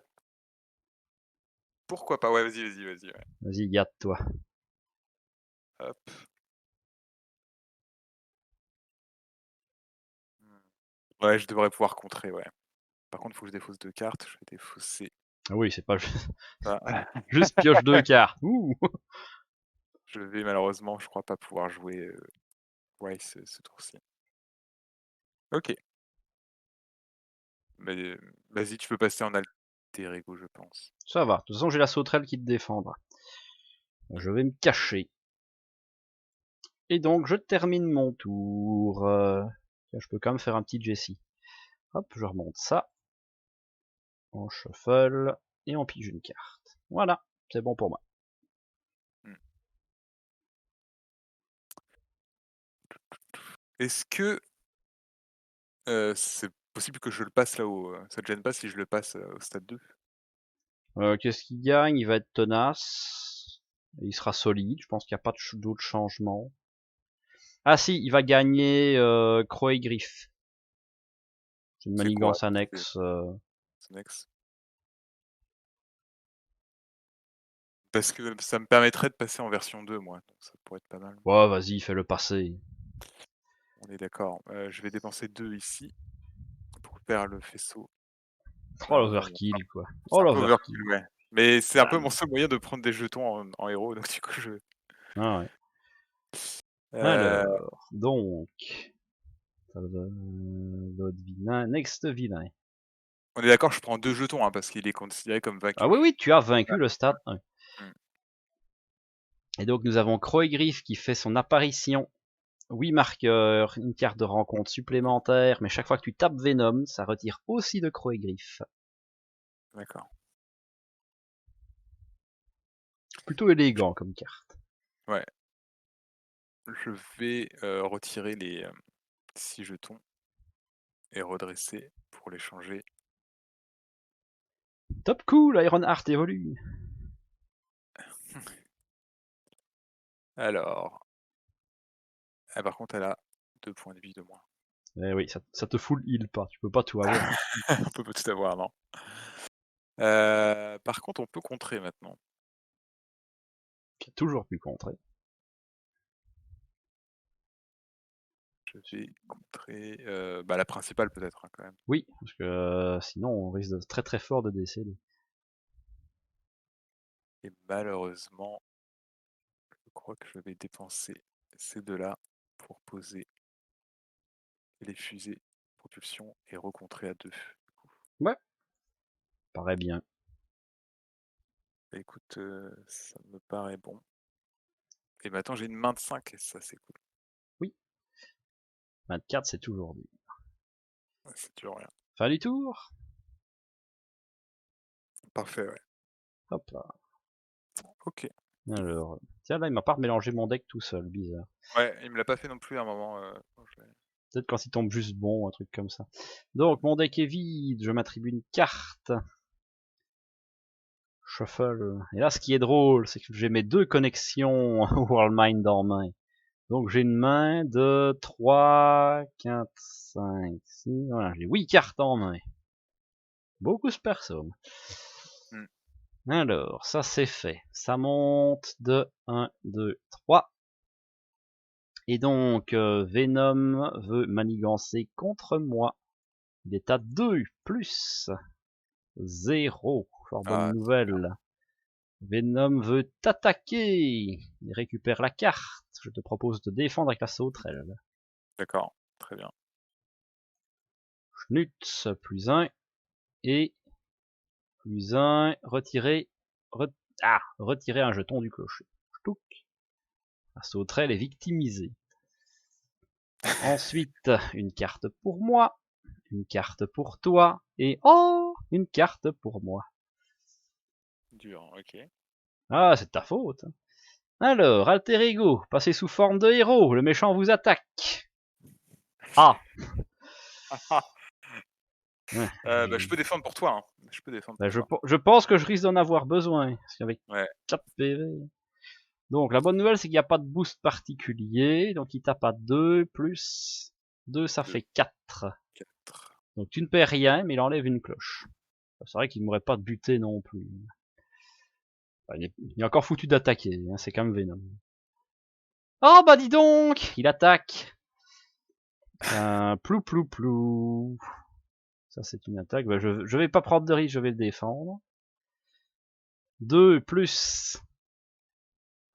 Speaker 2: pourquoi pas? Ouais, vas-y, ouais.
Speaker 1: Vas-y, gâte-toi.
Speaker 2: Hop. Mmh. Ouais, je devrais pouvoir contrer, ouais. Par contre, il faut que je défausse 2 cartes. Je vais défausser
Speaker 1: Ah oui, c'est pas juste,
Speaker 2: ça.
Speaker 1: juste pioche 2 cartes. Ouh.
Speaker 2: Je vais malheureusement, je crois pas pouvoir jouer, Rice, ce tour-ci. OK. Mais, vas-y, tu peux passer en alter ego, je pense.
Speaker 1: Ça va. De toute façon, j'ai la sauterelle qui te défendra.
Speaker 2: Mmh.
Speaker 1: Je vais me cacher. Et donc, je termine mon tour. Tiens, je peux quand même faire un petit Jessie. Hop, je remonte ça. On shuffle. Et on pige une carte. Voilà, c'est bon pour moi.
Speaker 2: Mmh. Est-ce que, c'est possible que je le passe là-haut, ça te gêne pas si je le passe, au stade 2?
Speaker 1: Qu'est-ce qu'il gagne? Il va être tenace. Il sera solide. Je pense qu'il n'y a pas d'autres changements. Ah si, il va gagner Croix et Griffe. C'est une
Speaker 2: C'est quoi?
Speaker 1: manigance annexe.
Speaker 2: Next. Parce que ça me permettrait de passer en version 2 moi, donc ça pourrait être pas mal.
Speaker 1: Ouais, vas-y, fais-le passer.
Speaker 2: On est d'accord. Je vais dépenser 2 ici pour faire le faisceau.
Speaker 1: Oh
Speaker 2: Malheureusement, bon,
Speaker 1: l'overkill quoi.
Speaker 2: c'est
Speaker 1: Oh
Speaker 2: un peu
Speaker 1: l'overkill.
Speaker 2: overkill, ouais. Mais c'est un peu mon
Speaker 1: Bam.
Speaker 2: seul moyen de prendre des jetons en héros, donc du coup
Speaker 1: Ah ouais.
Speaker 2: heu,
Speaker 1: Alors, donc, l'autre vilain, next vilain.
Speaker 2: on est d'accord, je prends 2 jetons, hein, parce qu'il est considéré comme
Speaker 1: Ah oui,
Speaker 2: vaincu.
Speaker 1: oui, tu as
Speaker 2: Ouais.
Speaker 1: vaincu le stade 1.
Speaker 2: Mmh.
Speaker 1: Et donc nous avons Croix-Griffe qui fait son apparition. 8 marqueurs, une carte de rencontre supplémentaire, mais chaque fois que tu tapes Venom, ça retire aussi de Croix-Griffe.
Speaker 2: D'accord.
Speaker 1: Plutôt élégant comme carte.
Speaker 2: Ouais. Je vais, retirer les, 6 jetons et redresser pour les changer.
Speaker 1: Top cool, Ironheart évolue.
Speaker 2: Alors, ah par contre elle a 2 points de vie de moins.
Speaker 1: Eh oui, ça te full heal pas, tu peux pas tout avoir.
Speaker 2: On peut pas tout avoir, non. Par contre, on peut contrer maintenant.
Speaker 1: J'ai toujours pu contrer.
Speaker 2: Je vais contrer, bah, la principale peut-être, hein, quand même.
Speaker 1: Oui, parce que sinon on risque de très très fort de décéder.
Speaker 2: Et malheureusement, je crois que je vais dépenser ces 2-là pour poser les fusées propulsion et recontrer à 2.
Speaker 1: Ouais, paraît bien.
Speaker 2: Bah, écoute, ça me paraît bon. Et maintenant j'ai une main de 5 et ça c'est cool.
Speaker 1: Oui, 24 c'est toujours dur.
Speaker 2: Ouais, c'est dur, rien.
Speaker 1: Fin du tour.
Speaker 2: Parfait, ouais.
Speaker 1: Hop là.
Speaker 2: OK.
Speaker 1: Alors, tiens là il m'a pas mélangé mon deck tout seul, bizarre.
Speaker 2: Ouais, il me l'a pas fait non plus à un moment, quand je l'ai
Speaker 1: Peut-être quand il tombe juste bon, un truc comme ça. Donc mon deck est vide, je m'attribue une carte. Shuffle. Et là ce qui est drôle, c'est que j'ai mes 2 connexions World Mind en main. Donc j'ai une main de 3, 4, 5, 6, voilà, j'ai 8 cartes en main. Beaucoup de personnes.
Speaker 2: mmh.
Speaker 1: Alors, ça c'est fait. Ça monte de 1, 2, 3. Et donc, Venom veut manigancer contre moi. Il est à 2 plus 0. Fort bonne nouvelle. Venom veut t'attaquer. Il récupère la carte. Je te propose de défendre avec la sauterelle.
Speaker 2: D'accord, très bien.
Speaker 1: Schnuts, plus 1. Et plus 1. Retirer. Retirer un jeton du clocher. Ch'touk. La sauterelle est victimisée. Ensuite, une carte pour moi. Une carte pour toi. Et oh, une carte pour moi.
Speaker 2: Dur, ok.
Speaker 1: Ah, c'est de ta faute. Alors, alter ego, passez sous forme de héros, le méchant vous attaque. Ah.
Speaker 2: Je peux défendre pour toi. Hein. Je peux défendre pour toi.
Speaker 1: Je pense que je risque d'en avoir besoin. Parce qu'avec 4 PV. Donc, la bonne nouvelle, c'est qu'il n'y a pas de boost particulier. Donc, il tape à 2, plus 2, ça fait 4.
Speaker 2: 4.
Speaker 1: Donc, tu ne perds rien, mais il enlève une cloche. C'est vrai qu'il ne m'aurait pas buté non plus. Enfin, il est encore foutu d'attaquer, hein, c'est comme Venom. Oh, bah dis donc, il attaque. Plou plou plou. Ça c'est une attaque. Bah, je vais pas prendre de risque, je vais le défendre. 2 plus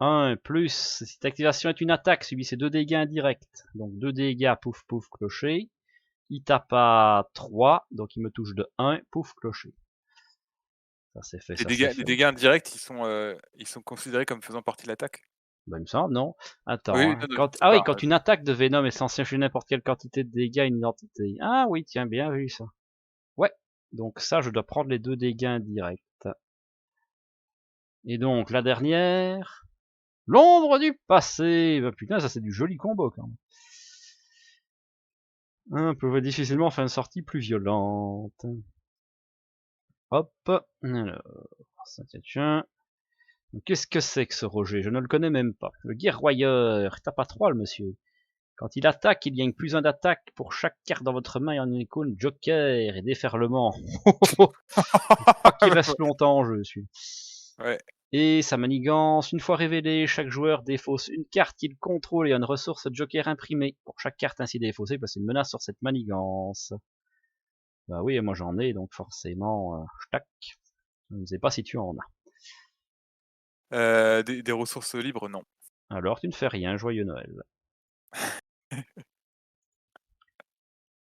Speaker 1: 1 plus. Cette activation est une attaque, subissez 2 dégâts indirects. Donc 2 dégâts, pouf pouf, clocher. Il tape à 3, donc il me touche de 1, pouf, clocher. Ça c'est fait, ça c'est fait.
Speaker 2: Les dégâts indirects, ils sont considérés comme faisant partie de l'attaque?
Speaker 1: Bah, il me semble, non. Attends,
Speaker 2: oui,
Speaker 1: hein.
Speaker 2: non,
Speaker 1: Oui, quand une attaque de Venom est censée infliger n'importe quelle quantité de dégâts à une identité. Ah oui, tiens, bien vu ça. Ouais, donc ça, je dois prendre les 2 dégâts indirects. Et donc, la dernière... L'ombre du passé. Bah putain, ça c'est du joli combo quand même. On peut difficilement faire une sortie plus violente. Hop. Alors, ça tient. Qu'est-ce que c'est que ce Roger? Je ne le connais même pas. Le guerroyeur. T'as pas 3 le monsieur. Quand il attaque, il gagne plus 1 d'attaque pour chaque carte dans votre main et en icône Joker et déferlement. Pas qu'il reste longtemps en jeu, celui.
Speaker 2: Ouais.
Speaker 1: Et sa manigance, une fois révélée, chaque joueur défausse une carte qu'il contrôle et une ressource Joker imprimée. Pour chaque carte ainsi défaussée, place une menace sur cette manigance. Bah oui, moi j'en ai, donc forcément, tac. Je ne sais pas si tu en
Speaker 2: as. Des ressources libres, non.
Speaker 1: Alors tu ne fais rien, joyeux Noël.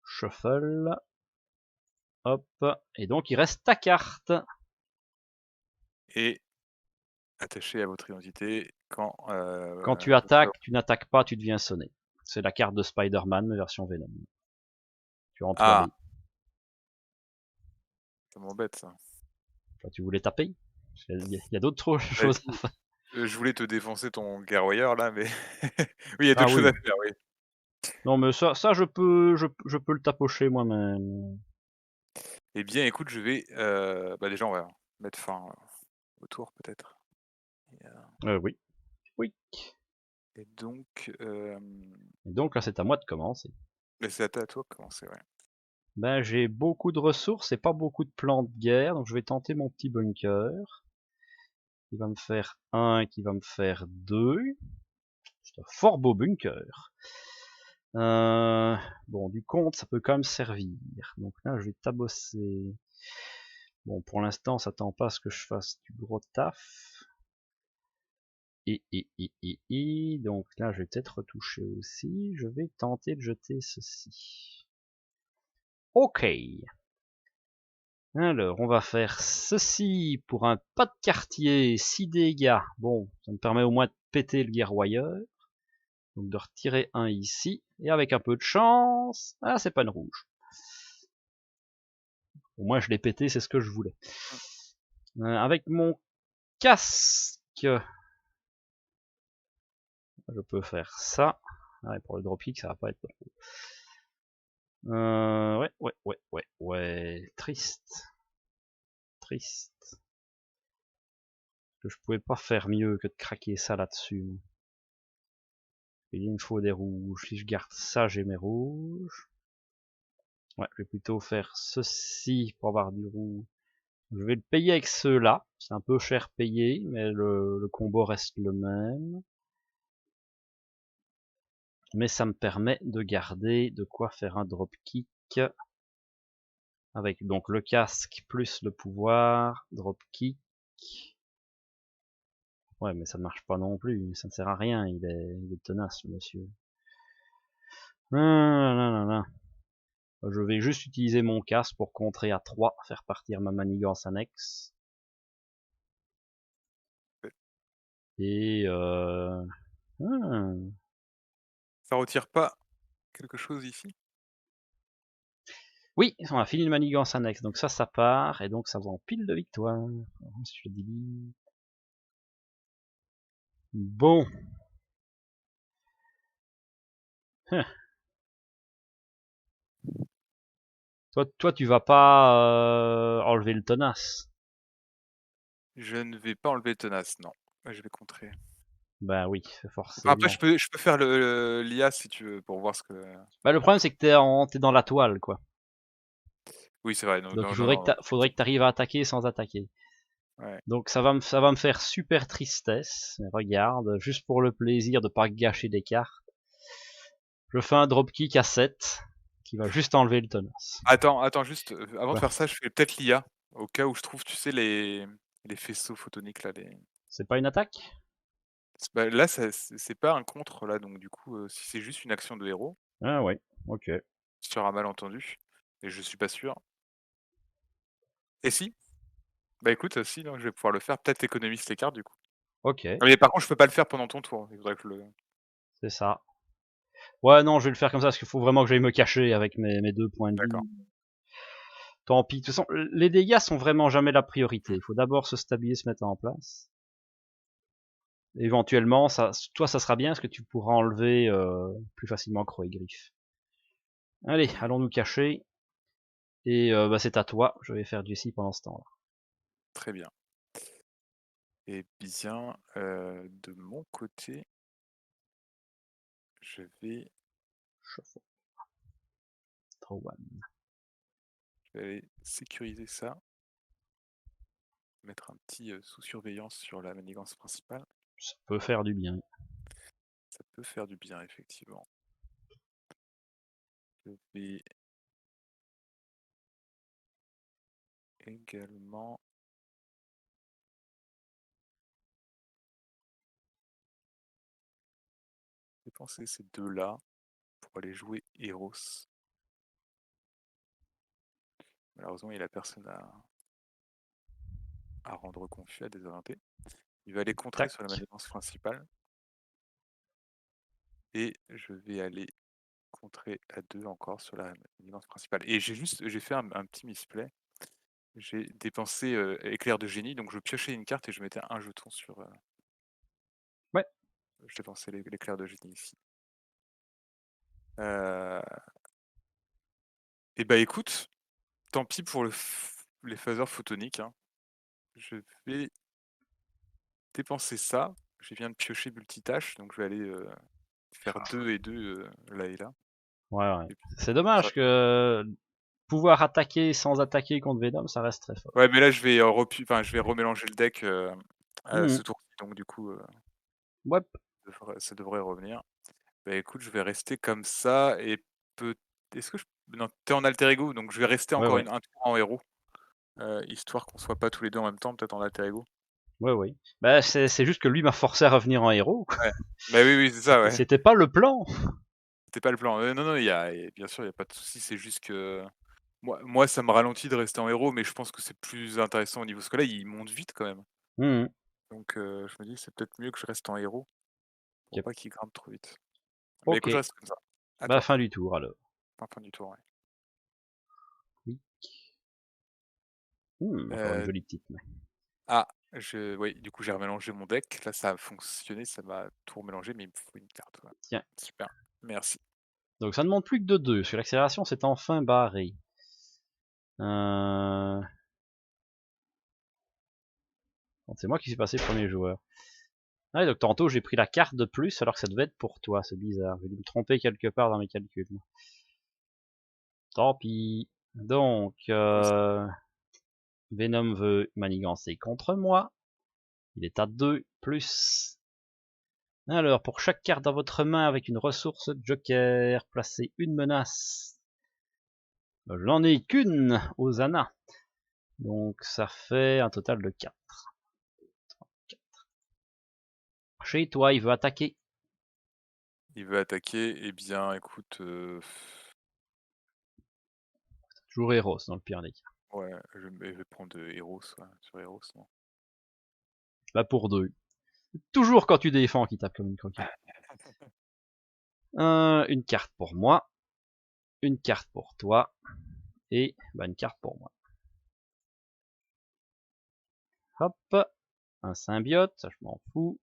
Speaker 1: Shuffle. Hop. Et donc il reste ta carte.
Speaker 2: Et attaché à votre identité quand...
Speaker 1: Quand tu attaques, tu n'attaques pas, tu deviens sonné. C'est la carte de Spider-Man, version Venom. Tu en 3B.
Speaker 2: Ça m'embête ça.
Speaker 1: Enfin, tu voulais taper? Il y a d'autres choses à faire.
Speaker 2: Je voulais te défoncer ton guerroyeur là, mais... oui, il y a d'autres choses à faire, oui.
Speaker 1: Non mais ça je peux le tapocher moi-même.
Speaker 2: Eh bien écoute, je vais... déjà on va mettre fin au tour peut-être.
Speaker 1: Oui. Oui.
Speaker 2: Et donc...
Speaker 1: Et donc là c'est à moi de commencer.
Speaker 2: Mais c'est à toi de commencer, ouais.
Speaker 1: Ben j'ai beaucoup de ressources et pas beaucoup de plans de guerre, donc je vais tenter mon petit bunker. Qui va me faire 1, qui va me faire 2. C'est un fort beau bunker. Bon, du compte, ça peut quand même servir. Donc là, je vais tabosser. Bon, pour l'instant, ça tend pas à ce que je fasse du gros taf. Donc là, je vais peut-être retoucher aussi. Je vais tenter de jeter ceci. Ok. Alors, on va faire ceci pour un pas de quartier, 6 dégâts. Bon, ça me permet au moins de péter le guerroyeur. Donc de retirer un ici. Et avec un peu de chance... Ah, c'est pas une rouge. Au moins, je l'ai pété, c'est ce que je voulais. Avec mon casque... Je peux faire ça. Ouais, pour le dropkick, ça va pas être drôle. Ouais. Triste. Triste. Que je pouvais pas faire mieux que de craquer ça là-dessus. Il me faut des rouges. Si je garde ça, j'ai mes rouges. Ouais, je vais plutôt faire ceci pour avoir du rouge. Je vais le payer avec ceux-là. C'est un peu cher payé, mais le combo reste le même. Mais ça me permet de garder de quoi faire un dropkick. Avec donc le casque plus le pouvoir, dropkick. Ouais, mais ça ne marche pas non plus, ça ne sert à rien, il est tenace, le monsieur. Je vais juste utiliser mon casque pour contrer à 3, faire partir ma manigance annexe. Et
Speaker 2: Ça retire pas quelque chose ici?
Speaker 1: oui, on a fini le manigance annexe, donc ça part, et donc ça va en pile de victoire. Si je dis... Bon. Toi, tu vas pas enlever le tenace.
Speaker 2: Je ne vais pas enlever tenace, non. Je vais contrer.
Speaker 1: Ben oui,
Speaker 2: Enfin, après,
Speaker 1: forcément.
Speaker 2: je peux faire l'IA si tu veux, pour voir ce que.
Speaker 1: Bah, le problème, c'est que t'es dans la toile, quoi.
Speaker 2: Oui, c'est vrai. Non,
Speaker 1: Donc il
Speaker 2: non, non,
Speaker 1: faudrait
Speaker 2: non,
Speaker 1: que t'arrives à attaquer sans attaquer.
Speaker 2: ouais.
Speaker 1: Donc ça va me faire super tristesse. Mais regarde, juste pour le plaisir de pas gâcher des cartes, je fais un dropkick à 7 qui va juste enlever le tenace.
Speaker 2: Attends, juste, avant de
Speaker 1: Quoi?
Speaker 2: faire ça, je fais peut-être l'IA, au cas où je trouve, tu sais, les faisceaux photoniques là, les.
Speaker 1: C'est pas une attaque?
Speaker 2: Bah, là, c'est pas un contre là, donc du coup, si c'est juste une action de héros,
Speaker 1: Ah ouais, ok.
Speaker 2: sur un malentendu, et je suis pas sûr. Et si? Bah écoute, si, non, je vais pouvoir le faire. Peut-être économise les cartes du coup.
Speaker 1: Ok,
Speaker 2: Ah, mais par contre, je peux pas le faire pendant ton tour. Il faudrait que je le.
Speaker 1: c'est ça. Ouais, non, je vais le faire comme ça parce qu'il faut vraiment que j'aille me cacher avec mes 2 points de
Speaker 2: D'accord.
Speaker 1: vie. Tant pis. De toute façon, les dégâts sont vraiment jamais la priorité. Il faut d'abord se stabiliser, se mettre en place. Éventuellement, toi, ça sera bien parce que tu pourras enlever plus facilement Croix et Griffe. Allez, allons nous cacher. Et bah, c'est à toi. Je vais faire Jessie pendant ce temps-là.
Speaker 2: Très bien. Eh bien, de mon côté, je vais,
Speaker 1: Shuffle. Throw one.
Speaker 2: je vais aller sécuriser ça, mettre un petit sous surveillance sur la manigance principale.
Speaker 1: Ça peut faire du bien.
Speaker 2: Ça peut faire du bien, effectivement. Je vais également dépenser ces deux-là pour aller jouer Eros. Malheureusement, il a personne à rendre confus, à désorienter. Il va aller contrer
Speaker 1: Tac.
Speaker 2: sur la manigance principale. Et je vais aller contrer à 2 encore sur la manigance principale. Et j'ai fait un petit misplay. J'ai dépensé éclair de génie, donc je piochais une carte et je mettais un jeton sur.
Speaker 1: Ouais.
Speaker 2: Je dépensais l'éclair de génie ici. Et bah écoute, tant pis pour les phaseurs photoniques, hein. Je vais dépenser ça. Je viens de piocher multitâche, donc je vais aller faire 2 et 2 là et là.
Speaker 1: Ouais, ouais.
Speaker 2: Et puis,
Speaker 1: C'est
Speaker 2: ça.
Speaker 1: dommage que pouvoir attaquer sans attaquer contre Venom, ça reste très fort.
Speaker 2: Ouais, mais là je vais je vais remélanger le deck ce tour-ci, donc du coup
Speaker 1: Ouais.
Speaker 2: ça devrait revenir. Bah écoute, je vais rester comme ça et peut. Est-ce que je. Non, t'es en alter ego, donc je vais rester
Speaker 1: Ouais,
Speaker 2: encore
Speaker 1: ouais.
Speaker 2: un tour en héros, histoire qu'on soit pas tous les deux en même temps, peut-être en alter ego.
Speaker 1: Ouais, ouais. Bah, c'est juste que lui m'a forcé à revenir en héros.
Speaker 2: Ouais. Bah oui, c'est ça, ouais.
Speaker 1: C'était pas le plan.
Speaker 2: C'était pas le plan. Non, non, bien sûr, il y a pas de souci, c'est juste que moi, ça me ralentit de rester en héros, mais je pense que c'est plus intéressant au niveau. Parce que là, il monte vite quand même. Donc je me dis, c'est peut-être mieux que je reste en héros pour
Speaker 1: Yep.
Speaker 2: pas qu'il grimpe trop vite. Mais
Speaker 1: Ok.
Speaker 2: écoute, je reste comme ça. À
Speaker 1: Bah,
Speaker 2: toi.
Speaker 1: fin du tour alors.
Speaker 2: Fin du tour, ouais.
Speaker 1: Oui. Encore une
Speaker 2: Euh,
Speaker 1: jolie petite main.
Speaker 2: Ah, oui, du coup, j'ai remélangé mon deck. Là, ça a fonctionné, ça m'a tout remélangé, mais il me faut une carte. Ouais.
Speaker 1: Tiens.
Speaker 2: Super, merci.
Speaker 1: Donc ça ne monte plus que de 2, parce que l'accélération s'est enfin barrée. C'est moi qui suis passé premier joueur. Ah, donc tantôt j'ai pris la carte de plus alors que ça devait être pour toi, c'est bizarre. J'ai dû me tromper quelque part dans mes calculs. Tant pis. Donc, Venom veut manigancer contre moi. Il est à 2 plus. Alors, pour chaque carte dans votre main avec une ressource Joker, placez une menace. J'en ai qu'une, Osana. Donc ça fait un total de 4. Chez toi, il veut attaquer.
Speaker 2: Il veut attaquer, eh bien écoute,
Speaker 1: Toujours Eros dans le pire des cas.
Speaker 2: ouais, je vais prendre Eros, ouais, sur Eros, non.
Speaker 1: Là pour 2. Toujours quand tu défends qui tape comme une coquille. Une carte pour moi. Une carte pour toi. Et une carte pour moi. Hop. Un symbiote, ça je m'en fous.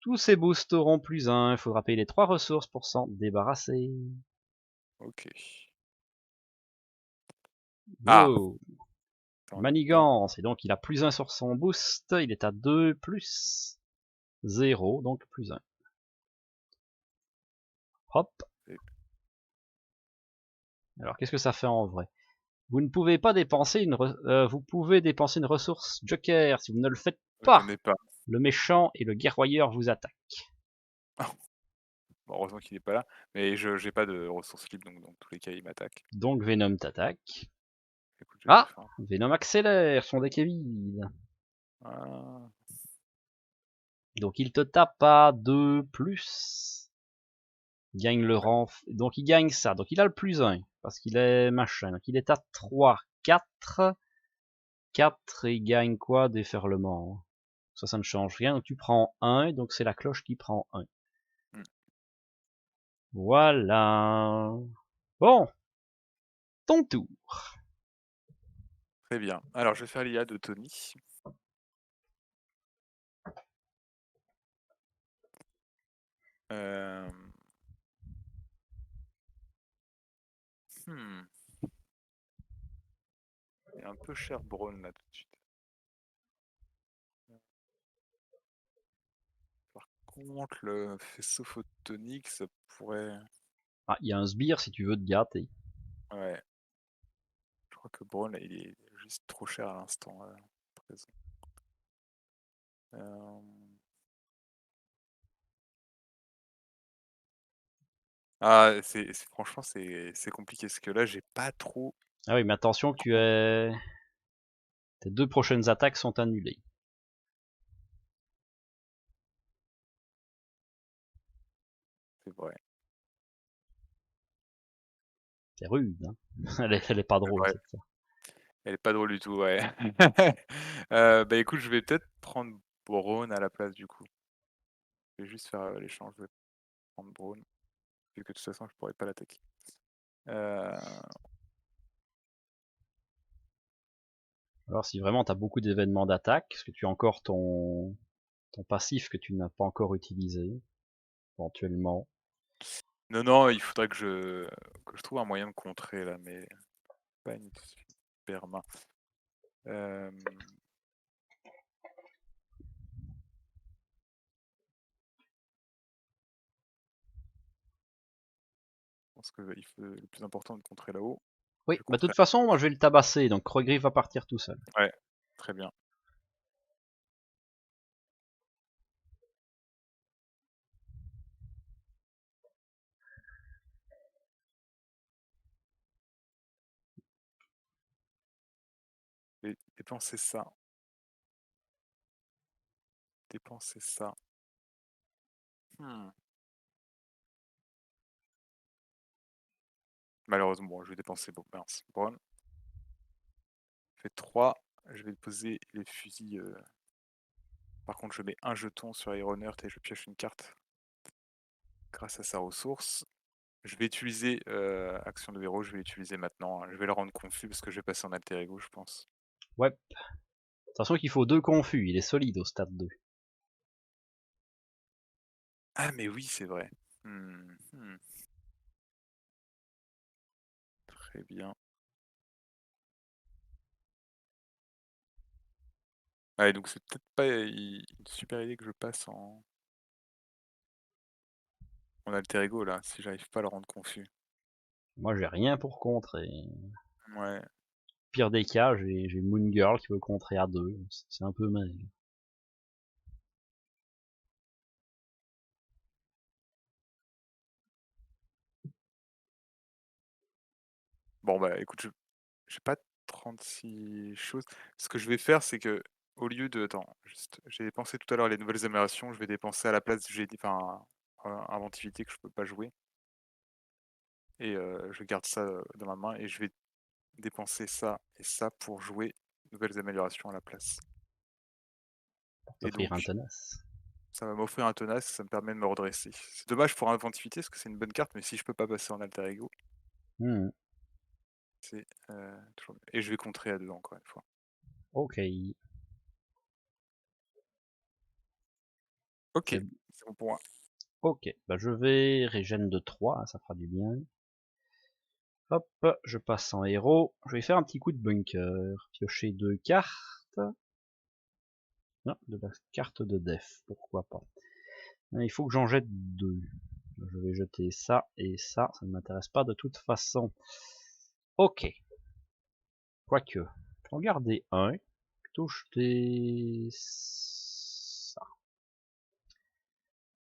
Speaker 1: Tous ces boosts auront plus 1. Il faudra payer les 3 ressources pour s'en débarrasser.
Speaker 2: Ok.
Speaker 1: Wow.
Speaker 2: Ah,
Speaker 1: Manigance. Et donc il a plus 1 sur son boost. Il est à 2 plus 0. Donc plus 1. Hop. Alors qu'est-ce que ça fait en vrai? Vous ne pouvez pas dépenser vous pouvez dépenser une ressource Joker. Si vous ne le faites
Speaker 2: je
Speaker 1: pas,
Speaker 2: n'ai pas.
Speaker 1: le méchant et le guerroyeur vous attaquent.
Speaker 2: Bon, heureusement qu'il n'est pas là, mais je j'ai pas de ressources libres, donc dans tous les cas, il m'attaque.
Speaker 1: Donc Venom t'attaque.
Speaker 2: Écoute, je
Speaker 1: Ah,
Speaker 2: défends.
Speaker 1: Venom accélère, son deck est vide.
Speaker 2: Ah,
Speaker 1: Donc il te tape à 2 plus. Il gagne le rang. Donc il gagne ça. Donc il a le plus 1. Parce qu'il est machin. Donc il est à 3, 4. 4 et il gagne quoi? Déferlement. Ça ne change rien. Donc tu prends 1. Et donc c'est la cloche qui prend 1.
Speaker 2: hmm.
Speaker 1: Voilà. Bon. Ton tour.
Speaker 2: Très bien. Alors, je vais faire l'IA de Tony. Euh... hmm. Il est un peu cher Braun là tout de suite. Par contre, le faisceau photonique, ça pourrait.
Speaker 1: Ah, il y a un sbire si tu veux te gâter.
Speaker 2: Ouais. Je crois que Braun, là, il est juste trop cher à l'instant présent. Euh... Ah, franchement, c'est compliqué parce que là, j'ai pas trop.
Speaker 1: Ah oui, mais attention que tes 2 prochaines attaques sont annulées.
Speaker 2: C'est vrai.
Speaker 1: C'est rude, hein. Elle est pas
Speaker 2: C'est
Speaker 1: drôle
Speaker 2: vrai.
Speaker 1: cette fois.
Speaker 2: Elle est pas drôle du tout, ouais. Bah écoute, je vais peut-être prendre Braun à la place du coup. Je vais juste faire l'échange. Je vais prendre Braun. Vu que de toute façon, je pourrais pas l'attaquer. Euh...
Speaker 1: Alors si vraiment tu as beaucoup d'événements d'attaque, est-ce que tu as encore ton passif que tu n'as pas encore utilisé, éventuellement?
Speaker 2: Non, non, il faudrait que je trouve un moyen de contrer là, mais pas une super main. Euh... Je pense que le plus important de contrer là-haut.
Speaker 1: Oui,
Speaker 2: Je
Speaker 1: de toute
Speaker 2: contrerai.
Speaker 1: façon, moi je vais le tabasser, donc Krogriff va partir tout seul.
Speaker 2: Ouais, très bien. Et dépenser ça. Dépenser ça. Hmm. Malheureusement, bon, je vais dépenser beaucoup. Mince. Braun. Fait 3. Je vais poser les fusils. Par contre, je mets un jeton sur Iron Earth et je pioche une carte grâce à sa ressource. Je vais utiliser Action de héros, je vais l'utiliser maintenant. Je vais le rendre confus parce que je vais passer en alter ego, je pense.
Speaker 1: Ouais. Attention qu'il faut 2 confus, il est solide au stade 2.
Speaker 2: Ah, mais oui, c'est vrai. Très bien. Ouais, donc c'est peut-être pas une super idée que je passe en alter ego là, si j'arrive pas à le rendre confus.
Speaker 1: Moi j'ai rien pour contrer.
Speaker 2: Ouais.
Speaker 1: pire des cas, j'ai Moon Girl qui veut contrer à 2. C'est un peu mal.
Speaker 2: Bon bah écoute, j'ai pas 36 choses. Ce que je vais faire, c'est que au lieu de... Attends, juste, j'ai dépensé tout à l'heure les nouvelles améliorations, je vais dépenser à la place, enfin, inventivité que je peux pas jouer. Et je garde ça dans ma main et je vais dépenser ça et ça pour jouer nouvelles améliorations à la place.
Speaker 1: Pour
Speaker 2: Et
Speaker 1: t'offrir un
Speaker 2: donc,
Speaker 1: tenace.
Speaker 2: ça va m'offrir un tenace, ça me permet de me redresser. C'est dommage pour inventivité parce que c'est une bonne carte, mais si je peux pas passer en alter ego, c'est toujours mieux. Et je vais contrer à 2 encore une fois.
Speaker 1: Ok.
Speaker 2: Ok, c'est bon pour moi.
Speaker 1: Ok, bah je vais régène de 3, ça fera du bien. Hop, je passe en héros. Je vais faire un petit coup de bunker. Piocher 2 cartes. Non, de la carte de def, pourquoi pas. Il faut que j'en jette 2. Je vais jeter ça et ça ne m'intéresse pas de toute façon. Ok. Quoique, je vais en garder un. Plutôt jeter ça.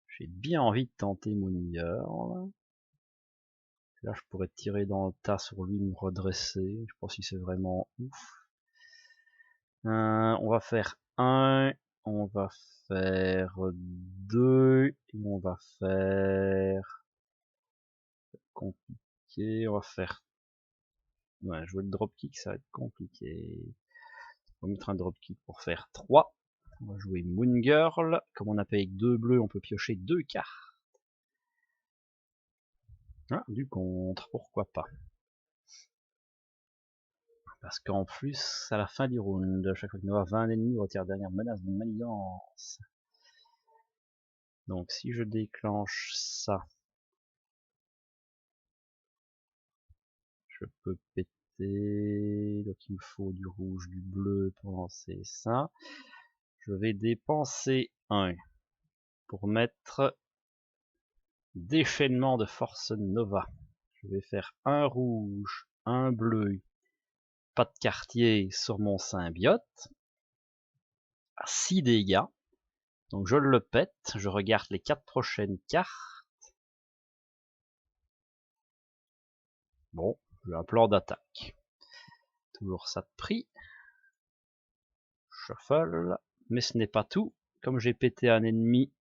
Speaker 1: J'ai bien envie de tenter Moon Girl. Là, je pourrais tirer dans le tas sur lui, me redresser. Je sais pas si c'est vraiment ouf. On va faire 1, on va faire 2, et on va faire compliqué, on va faire... Ouais, jouer le dropkick, ça va être compliqué. On va mettre un dropkick pour faire 3. On va jouer Moon Girl. Comme on a payé avec 2 bleus, on peut piocher 2 cartes. Ah, du contre, pourquoi pas. Parce qu'en plus, à la fin du round, à chaque fois qu'il nous a 20 ennemis, on retire dernière menace de manigance. Donc si je déclenche ça, je peux péter. Donc il me faut du rouge, du bleu pour lancer ça. Je vais dépenser 1 pour mettre déchaînement de force Nova. Je vais faire un rouge, un bleu, pas de quartier sur mon symbiote. À 6 dégâts. Donc je le pète, je regarde les 4 prochaines cartes. Bon, j'ai un plan d'attaque. Toujours ça de prix. Shuffle. Mais ce n'est pas tout. Comme j'ai pété un ennemi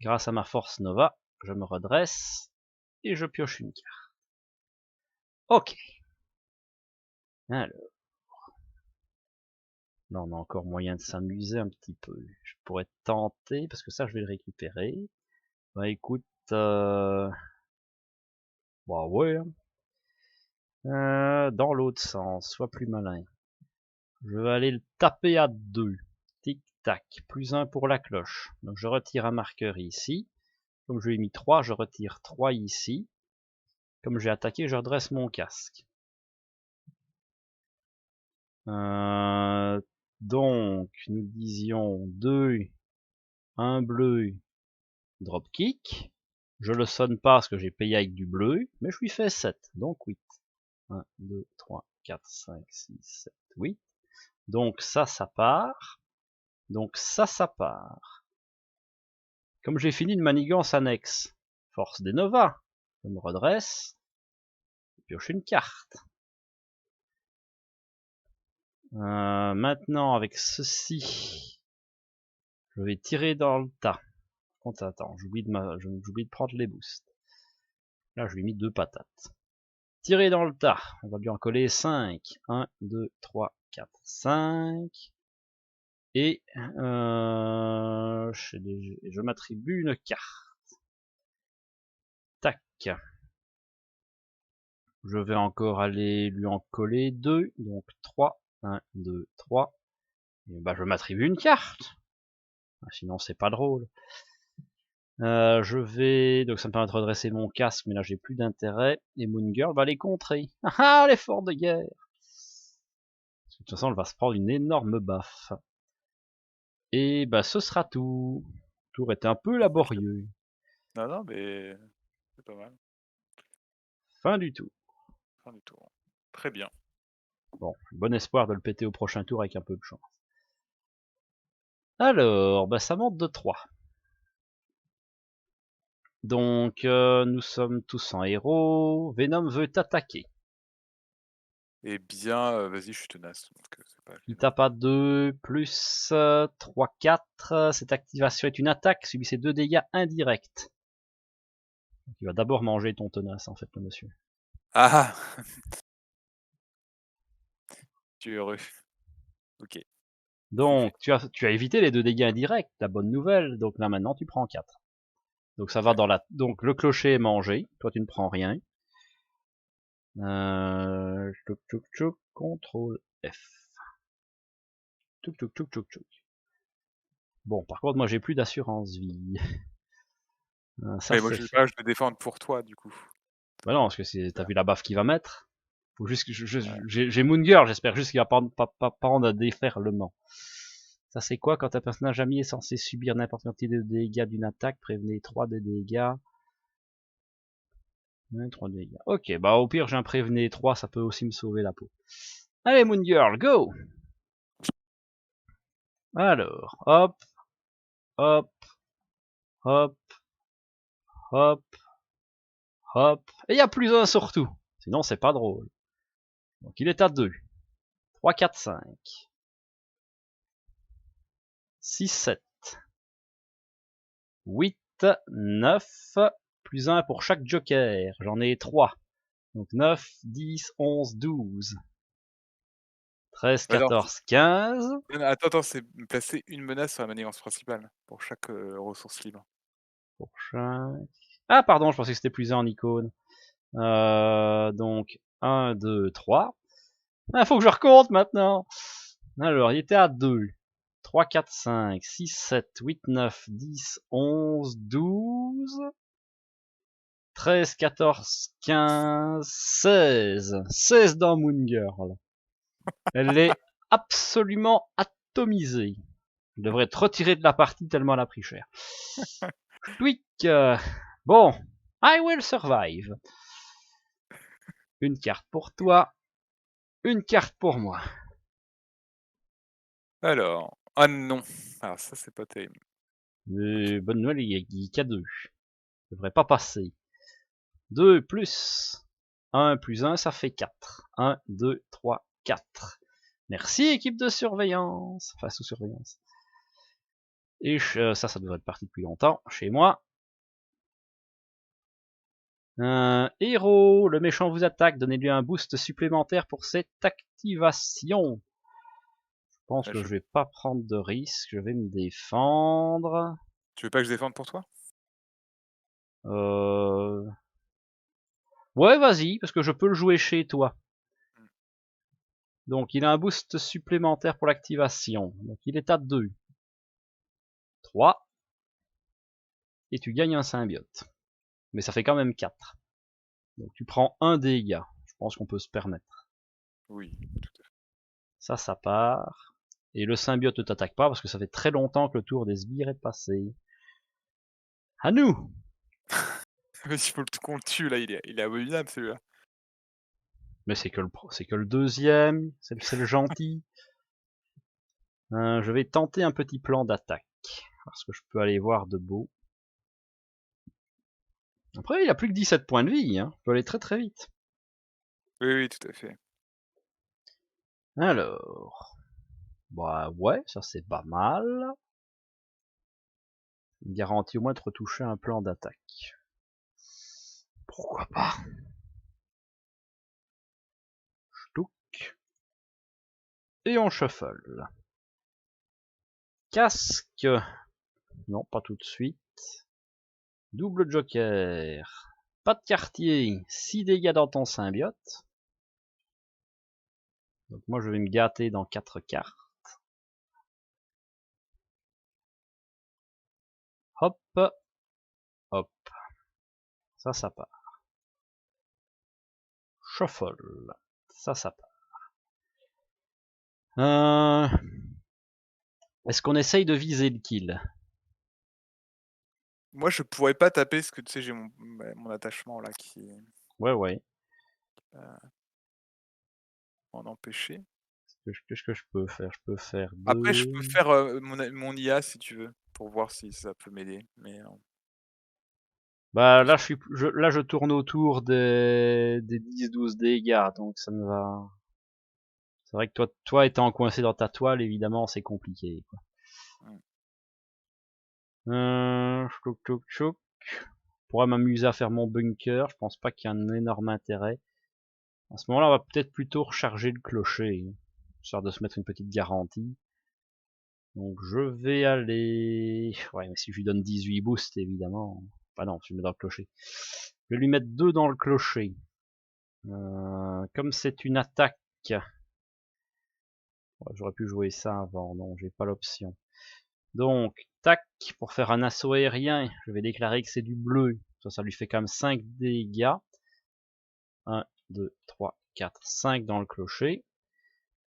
Speaker 1: grâce à ma force Nova, je me redresse et je pioche une carte. Ok. Alors. Là, on a encore moyen de s'amuser un petit peu. Je pourrais tenter, parce que ça, je vais le récupérer. Bah écoute, bah ouais. Dans l'autre sens, sois plus malin. Je vais aller le taper à 2. Tic tac, plus 1 pour la cloche. Donc je retire un marqueur ici. Comme je lui ai mis 3, je retire 3 ici. Comme j'ai attaqué, je redresse mon casque. Donc, nous disions 2, 1 bleu, dropkick. Je le sonne pas parce que j'ai payé avec du bleu, mais je lui fais 7, donc 8. 1, 2, 3, 4, 5, 6, 7, 8. Donc ça part. Donc ça part. Comme j'ai fini une manigance annexe, force des Nova, je me redresse, je pioche une carte. Maintenant, avec ceci, je vais tirer dans le tas. Attends, j'oublie de prendre les boosts. Là, je lui ai mis 2 patates. Tirer dans le tas. On va lui en coller 5. 1, 2, 3, 4, 5. Et je m'attribue une carte. Tac. Je vais encore aller lui en coller 2. Donc 3. 1, 2, 3. Et bah, je m'attribue une carte. Sinon, c'est pas drôle. Je vais... Donc ça me permet de redresser mon casque, mais là j'ai plus d'intérêt. Et Moon Girl va les contrer. Ah, l'effort de guerre. De toute façon, elle va se prendre une énorme baffe. Et bah ce sera tout. Le tour était un peu laborieux.
Speaker 2: Non, non, mais c'est pas mal.
Speaker 1: Fin du tout.
Speaker 2: Fin du tour. Très bien.
Speaker 1: Bon, bon espoir de le péter au prochain tour avec un peu de chance. Alors, bah ça monte de 3. Donc, nous sommes tous en héros. Venom veut t'attaquer.
Speaker 2: Eh bien, vas-y, je suis tenace, donc c'est pas
Speaker 1: Il
Speaker 2: gênant.
Speaker 1: tape à 2, plus 3, 4. Cette activation est une attaque, subissez 2 dégâts indirects. Donc, il va d'abord manger ton tenace, en fait, le monsieur.
Speaker 2: Ah! Tu es heureux. OK.
Speaker 1: Donc, tu as évité les 2 dégâts indirects, la bonne nouvelle. Donc là, maintenant, tu prends 4. Donc ça va
Speaker 2: Ouais.
Speaker 1: dans la... Donc le clocher est mangé, toi tu ne prends rien. Tchouk tchouk tchouk, contrôle F. Tchouk tchouk tchouk tchouk tchouk. Bon, par contre, moi j'ai plus d'assurance vie. Ça
Speaker 2: Mais moi
Speaker 1: c'est
Speaker 2: je vais
Speaker 1: fait.
Speaker 2: pas, je vais défendre pour toi du coup.
Speaker 1: Bah non, parce que t'as
Speaker 2: Voilà.
Speaker 1: vu la baffe qu'il va mettre. Faut juste que
Speaker 2: Ouais.
Speaker 1: j'ai Moon Girl, j'espère juste qu'il va pas rendre à déferlement. Ça c'est quoi quand un personnage ami est censé subir n'importe quelle quantité de dégâts d'une attaque, prévenez 3 de dégâts. 3 dégâts. Ok, bah au pire j'ai un prévenez 3, ça peut aussi me sauver la peau. Allez Moon Girl, go! Alors, hop, hop, hop, hop, hop. Et il y a plus un surtout. Sinon, c'est pas drôle. Donc, il est à 2. 3, 4, 5. 6, 7. 8, 9. Plus 1 pour chaque joker. J'en ai 3. Donc 9, 10, 11, 12. 13,
Speaker 2: Bah non,
Speaker 1: 14, 15.
Speaker 2: attends, c'est placer une menace sur la manigance principale pour chaque ressource libre.
Speaker 1: Pour chaque... Ah, pardon, je pensais que c'était plus 1 en icône. Donc, 1, 2, 3. Ah, faut que je recompte maintenant. Alors, il était à 2. 3, 4, 5, 6, 7, 8, 9, 10, 11, 12, 13, 14, 15, 16. 16 dans Moon Girl. Elle est absolument atomisée. Elle devrait être retirée de la partie tellement elle a pris cher. Tweak. Bon, I will survive. Une carte pour toi, une carte pour moi.
Speaker 2: Alors, ah non, alors ça c'est pas terrible.
Speaker 1: Bonne nouvelle, il y a qu'à 2. Je devrait pas passer. 2 plus 1 plus 1, ça fait 4. 1, 2, 3, 4. Merci équipe de surveillance. Enfin, sous surveillance. Et ça devrait être parti depuis longtemps. Chez moi. Héros, le méchant vous attaque. Donnez-lui un boost supplémentaire pour cette activation. Je pense que je vais pas prendre de risque. Je vais me défendre.
Speaker 2: Tu veux pas que je défende pour toi?
Speaker 1: Ouais, vas-y, parce que je peux le jouer chez toi.
Speaker 2: Mmh.
Speaker 1: Donc il a un boost supplémentaire pour l'activation. Donc il est à 2. 3. Et tu gagnes un symbiote. Mais ça fait quand même 4. Donc tu prends un dégât. Je pense qu'on peut se permettre.
Speaker 2: Oui, tout à fait.
Speaker 1: Ça part. Et le symbiote ne t'attaque pas parce que ça fait très longtemps que le tour des sbires est passé. À nous!
Speaker 2: Mais il faut qu'on le tue là, il est abominable celui-là.
Speaker 1: Mais c'est que le deuxième, c'est le gentil. Je vais tenter un petit plan d'attaque. Parce que je peux aller voir de beau. Après, il a plus que 17 points de vie, hein. Je peux aller très très vite.
Speaker 2: Oui, oui, tout à fait.
Speaker 1: Alors. Bah ouais, ça c'est pas mal. Il garantit au moins de retoucher un plan d'attaque. Pourquoi pas? Ch'touk. Et on shuffle. Casque. Non, pas tout de suite. Double joker. Pas de quartier. 6 dégâts dans ton symbiote. Donc moi je vais me gâter dans 4 cartes. Hop. Hop. Ça part. Shuffle. Ça part. Est-ce qu'on essaye de viser le kill?
Speaker 2: Moi, je pourrais pas taper parce que tu sais, j'ai mon attachement là qui est.
Speaker 1: Ouais.
Speaker 2: Heu, en empêcher.
Speaker 1: Qu'est-ce que je peux faire? Je peux faire
Speaker 2: Après, je
Speaker 1: 2.
Speaker 2: peux faire mon IA si tu veux, pour voir si ça peut m'aider. Mais
Speaker 1: Bah là, là, je tourne autour des 10-12 dégâts, donc ça me va. C'est vrai que toi étant coincé dans ta toile, évidemment, c'est compliqué, quoi. Choc, choc, choc. Je pourrais m'amuser à faire mon bunker. Je pense pas qu'il y ait un énorme intérêt. À ce moment-là, on va peut-être plutôt recharger le clocher, histoire de se mettre une petite garantie. Donc je vais aller... Ouais, mais si je lui donne 18 boosts, évidemment... Ah non, je le mets dans le clocher. Je vais lui mettre 2 dans le clocher. Comme c'est une attaque... Ouais, j'aurais pu jouer ça avant, non, j'ai pas l'option. Donc, tac, pour faire un assaut aérien, je vais déclarer que c'est du bleu. Ça lui fait quand même 5 dégâts. 1, 2, 3, 4, 5 dans le clocher.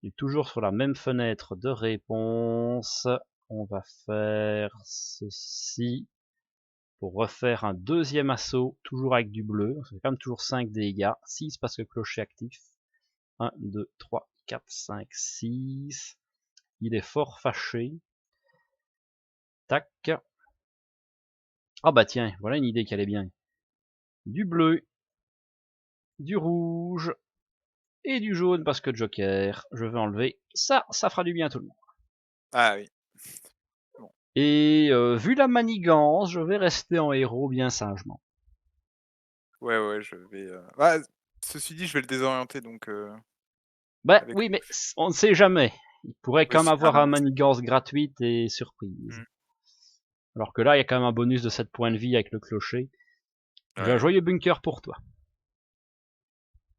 Speaker 1: Et toujours sur la même fenêtre de réponse, on va faire ceci pour refaire un deuxième assaut, toujours avec du bleu. Ça fait quand même toujours 5 dégâts. 6 parce que clocher actif. 1, 2, 3, 4, 5, 6. Il est fort fâché. Tac. Ah bah tiens, voilà une idée qui allait bien. Du bleu, du rouge et du jaune parce que Joker. Je vais enlever ça, ça fera du bien à tout le monde.
Speaker 2: Ah oui. Bon.
Speaker 1: Et vu la manigance, je vais rester en héros bien sagement.
Speaker 2: Ouais, ouais, je vais. Bah, ceci dit, je vais le désorienter donc.
Speaker 1: Bah
Speaker 2: Avec.
Speaker 1: oui, mais on ne sait jamais. Il pourrait
Speaker 2: Oui.
Speaker 1: quand même
Speaker 2: Ah
Speaker 1: avoir
Speaker 2: non,
Speaker 1: un
Speaker 2: mais
Speaker 1: manigance gratuite et surprise.
Speaker 2: Mmh.
Speaker 1: Alors que là, il y a quand même un bonus de 7 points de vie avec le clocher. J'ai un
Speaker 2: Ouais.
Speaker 1: joyeux bunker pour toi.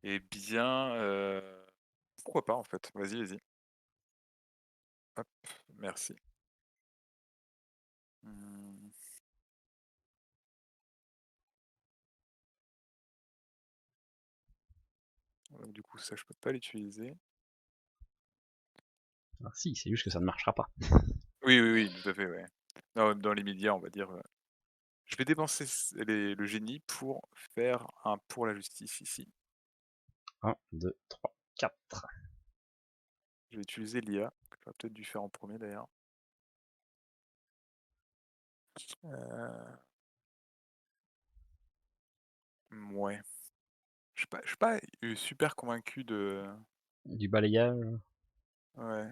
Speaker 2: Eh bien, pourquoi pas en fait? Vas-y, vas-y. Hop, merci. Mmh. Donc du coup, ça, je peux pas l'utiliser.
Speaker 1: Ah, si, c'est juste que ça ne marchera pas.
Speaker 2: Oui, oui, oui, tout à fait, ouais. Dans les médias, on va dire, je vais dépenser le génie pour faire un pour la justice ici.
Speaker 1: 1, 2, 3, 4.
Speaker 2: Je vais utiliser l'IA, que j'aurais peut-être dû faire en premier d'ailleurs. Ouais. Je suis pas super convaincu de.
Speaker 1: Du balayage.
Speaker 2: Ouais,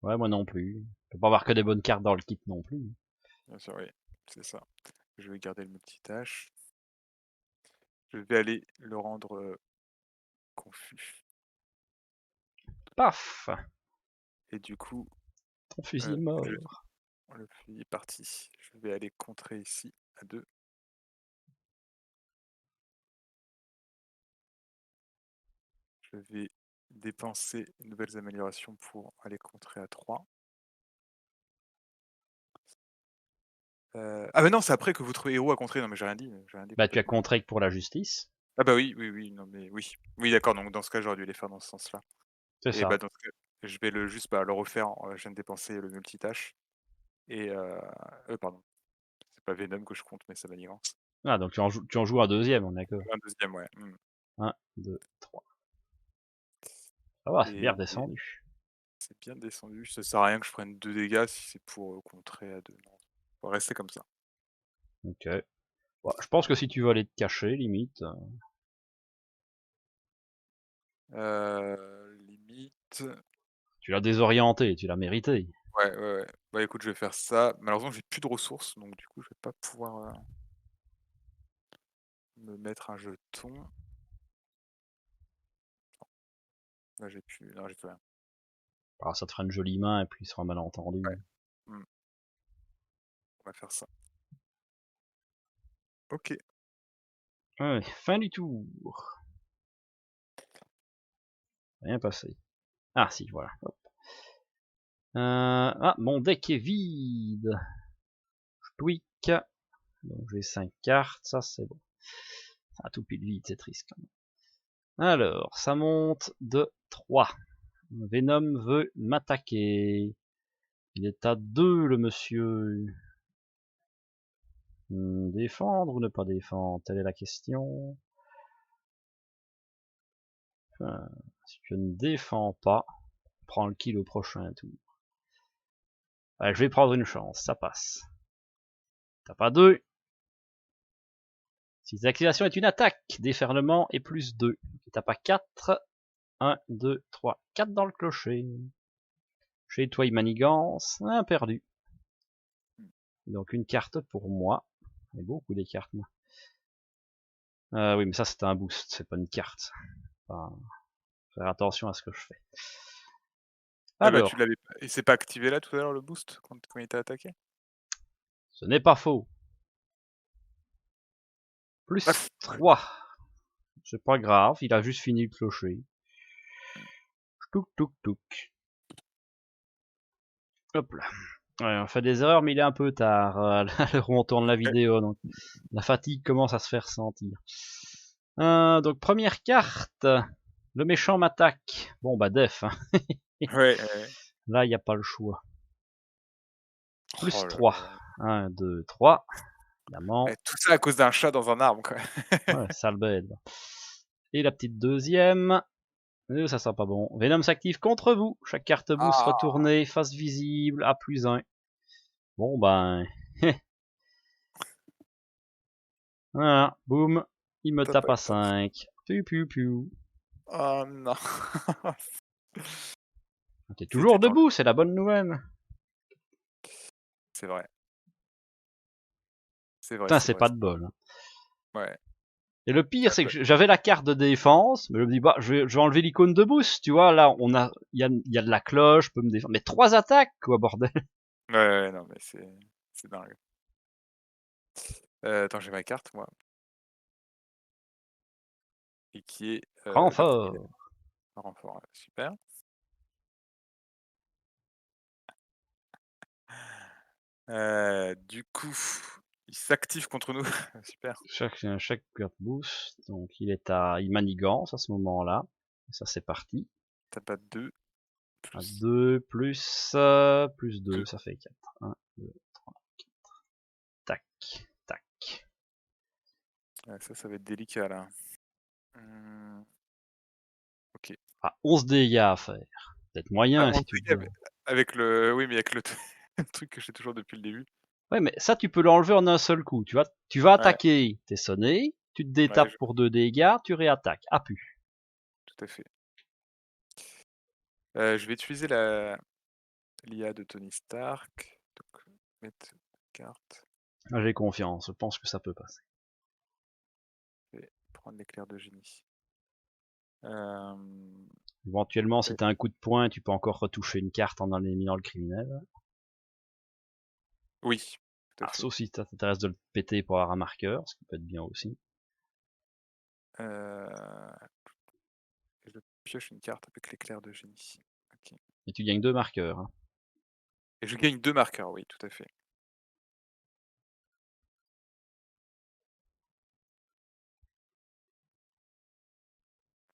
Speaker 1: Ouais, moi non plus. Je peux pas avoir que des bonnes cartes dans le kit non plus.
Speaker 2: bien sûr, oui, c'est ça. Je vais garder le multitâche. Je vais aller le rendre confus.
Speaker 1: Paf!
Speaker 2: Et du coup,
Speaker 1: Ton fusil est
Speaker 2: je
Speaker 1: mort.
Speaker 2: le fusil est parti. Je vais aller contrer ici à 2. Je vais dépenser de nouvelles améliorations pour aller contrer à 3. Ah bah non, c'est après que votre héros a contré. Non mais j'ai rien dit,
Speaker 1: Bah tu as
Speaker 2: complètement.
Speaker 1: contré que pour la justice.
Speaker 2: Ah bah oui, oui, oui, non mais oui. Oui d'accord, donc dans ce cas, j'aurais dû les faire dans ce sens-là.
Speaker 1: C'est
Speaker 2: Et
Speaker 1: ça.
Speaker 2: bah dans ce cas, je vais le refaire, je viens de dépenser le multitâche et pardon, c'est pas Venom que je compte, mais sa manigance.
Speaker 1: Ah, donc tu en joues un deuxième, on est d'accord.
Speaker 2: Un deuxième, ouais.
Speaker 1: 1, 2, 3. Ça va, c'est bien
Speaker 2: Et
Speaker 1: redescendu.
Speaker 2: c'est bien descendu. Ça sert à rien que je prenne 2 dégâts si c'est pour, contrer à 2. Non, on va rester comme ça.
Speaker 1: Ok. Bah, je pense que si tu veux aller te cacher, limite.
Speaker 2: Limite,
Speaker 1: Tu l'as désorienté, tu l'as mérité.
Speaker 2: ouais, ouais, ouais. Bah, écoute, je vais faire ça. Malheureusement, j'ai plus de ressources, donc du coup, je vais pas pouvoir, me mettre un jeton. Là, j'ai plus non, j'ai plus rien.
Speaker 1: Alors, ça te fera une jolie main et puis il sera malentendu.
Speaker 2: Ouais. Mmh. On va faire ça. OK.
Speaker 1: Ouais, fin du tour. Rien passé. Ah si, voilà. Hop. Ah, mon deck est vide. Je tweak. Donc j'ai 5 cartes, ça c'est bon. Ah, tout pile vide, c'est triste quand même. Alors, ça monte de 3. Venom veut m'attaquer. Il est à 2 le monsieur. Défendre ou ne pas défendre? Telle est la question. Enfin, Si je ne défends pas, prends le kill au prochain tour. Allez, je vais prendre une chance, ça passe. T'as pas 2. Si l'activation est une attaque, déferlement est plus 2. T'as pas 4. 1, 2, 3, 4 dans le clocher. Chez toi, il manigance. Un perdu. Donc une carte pour moi. Il y a beaucoup des cartes, moi. Oui, mais ça, c'était un boost, c'est pas une carte. Enfin, faire attention à ce que je fais.
Speaker 2: Ah bah
Speaker 1: Alors,
Speaker 2: tu l'avais pas. Et c'est pas activé là tout à l'heure le boost quand il t'a attaqué?
Speaker 1: ce n'est pas faux. Plus 3. C'est pas grave, il a juste fini le clocher. Touk touk touk. Hop là. Ouais, on fait des erreurs, mais il est un peu tard à l'heure où on tourne la vidéo, donc la fatigue commence à se faire sentir. Donc première carte, le méchant m'attaque. Bon bah def, hein.
Speaker 2: Ouais.
Speaker 1: Là il n'y a pas le choix. Plus
Speaker 2: Oh là
Speaker 1: 3.
Speaker 2: là.
Speaker 1: 1, 2, 3. Évidemment.
Speaker 2: Tout ça à cause d'un chat dans un arbre, quoi.
Speaker 1: Ouais, sale bête. Et la petite deuxième. Ça sent pas bon. Venom s'active contre vous. Chaque carte boost
Speaker 2: Ah,
Speaker 1: retournée, face visible, à plus 1. Bon ben... voilà, boum. Il me
Speaker 2: t'as
Speaker 1: tape
Speaker 2: pas eu
Speaker 1: à
Speaker 2: de chance.
Speaker 1: 5. Piu piu piu.
Speaker 2: Oh non.
Speaker 1: T'es toujours
Speaker 2: C'était tendu.
Speaker 1: debout, c'est la bonne nouvelle.
Speaker 2: C'est vrai. C'est vrai,
Speaker 1: Putain,
Speaker 2: c'est
Speaker 1: c'est
Speaker 2: vrai.
Speaker 1: pas de bol.
Speaker 2: Ouais.
Speaker 1: Et le pire,
Speaker 2: Ça
Speaker 1: c'est
Speaker 2: peut...
Speaker 1: que j'avais la carte de défense, mais je me dis, bah, je vais enlever l'icône de boost, tu vois, là, il y a de la cloche, je peux me défendre. Mais 3 attaques, quoi, bordel.
Speaker 2: Ouais, non, mais c'est dingue. Attends, j'ai ma carte, moi. Et qui est le criminel.
Speaker 1: Renfort.
Speaker 2: Renfort, ouais, super. Du coup, il s'active contre nous. Super.
Speaker 1: Chaque carte boost, donc il manigance à ce moment-là. Ça, c'est parti.
Speaker 2: T'as pas 2
Speaker 1: À
Speaker 2: plus
Speaker 1: 2 plus 2,
Speaker 2: 2.
Speaker 1: ça fait 4. 1, 2, 3, tac, tac.
Speaker 2: Ça va être délicat, là. Ok.
Speaker 1: Ah, 11 dégâts à faire. Peut-être
Speaker 2: Ah,
Speaker 1: moyen
Speaker 2: on
Speaker 1: si
Speaker 2: se
Speaker 1: tu te
Speaker 2: dit
Speaker 1: bats.
Speaker 2: avec le... Oui, mais avec le, le truc que j'ai toujours depuis le début.
Speaker 1: Ouais, mais ça, tu peux l'enlever en un seul coup. Tu vas
Speaker 2: Ouais,
Speaker 1: attaquer, t'es sonné, tu te
Speaker 2: ouais,
Speaker 1: détapes pour 2 dégâts, tu réattaques. Ah pu.
Speaker 2: tout à fait. Je vais utiliser l'IA de Tony Stark. Donc, mettre carte.
Speaker 1: Ah, j'ai confiance, je pense que ça peut passer.
Speaker 2: Je vais prendre l'éclair de génie. Euh,
Speaker 1: Éventuellement, si
Speaker 2: ouais,
Speaker 1: t'as un coup de poing, tu peux encore retoucher une carte en éliminant le criminel.
Speaker 2: oui, tout à
Speaker 1: Ah,
Speaker 2: fait.
Speaker 1: sauf si ça t'intéresse de le péter pour avoir un marqueur, ce qui peut être bien aussi.
Speaker 2: Euh, je pioche une carte avec l'éclair de génie. Ok.
Speaker 1: Et tu gagnes 2 marqueurs. Hein.
Speaker 2: Et je gagne 2 marqueurs, oui, tout à fait.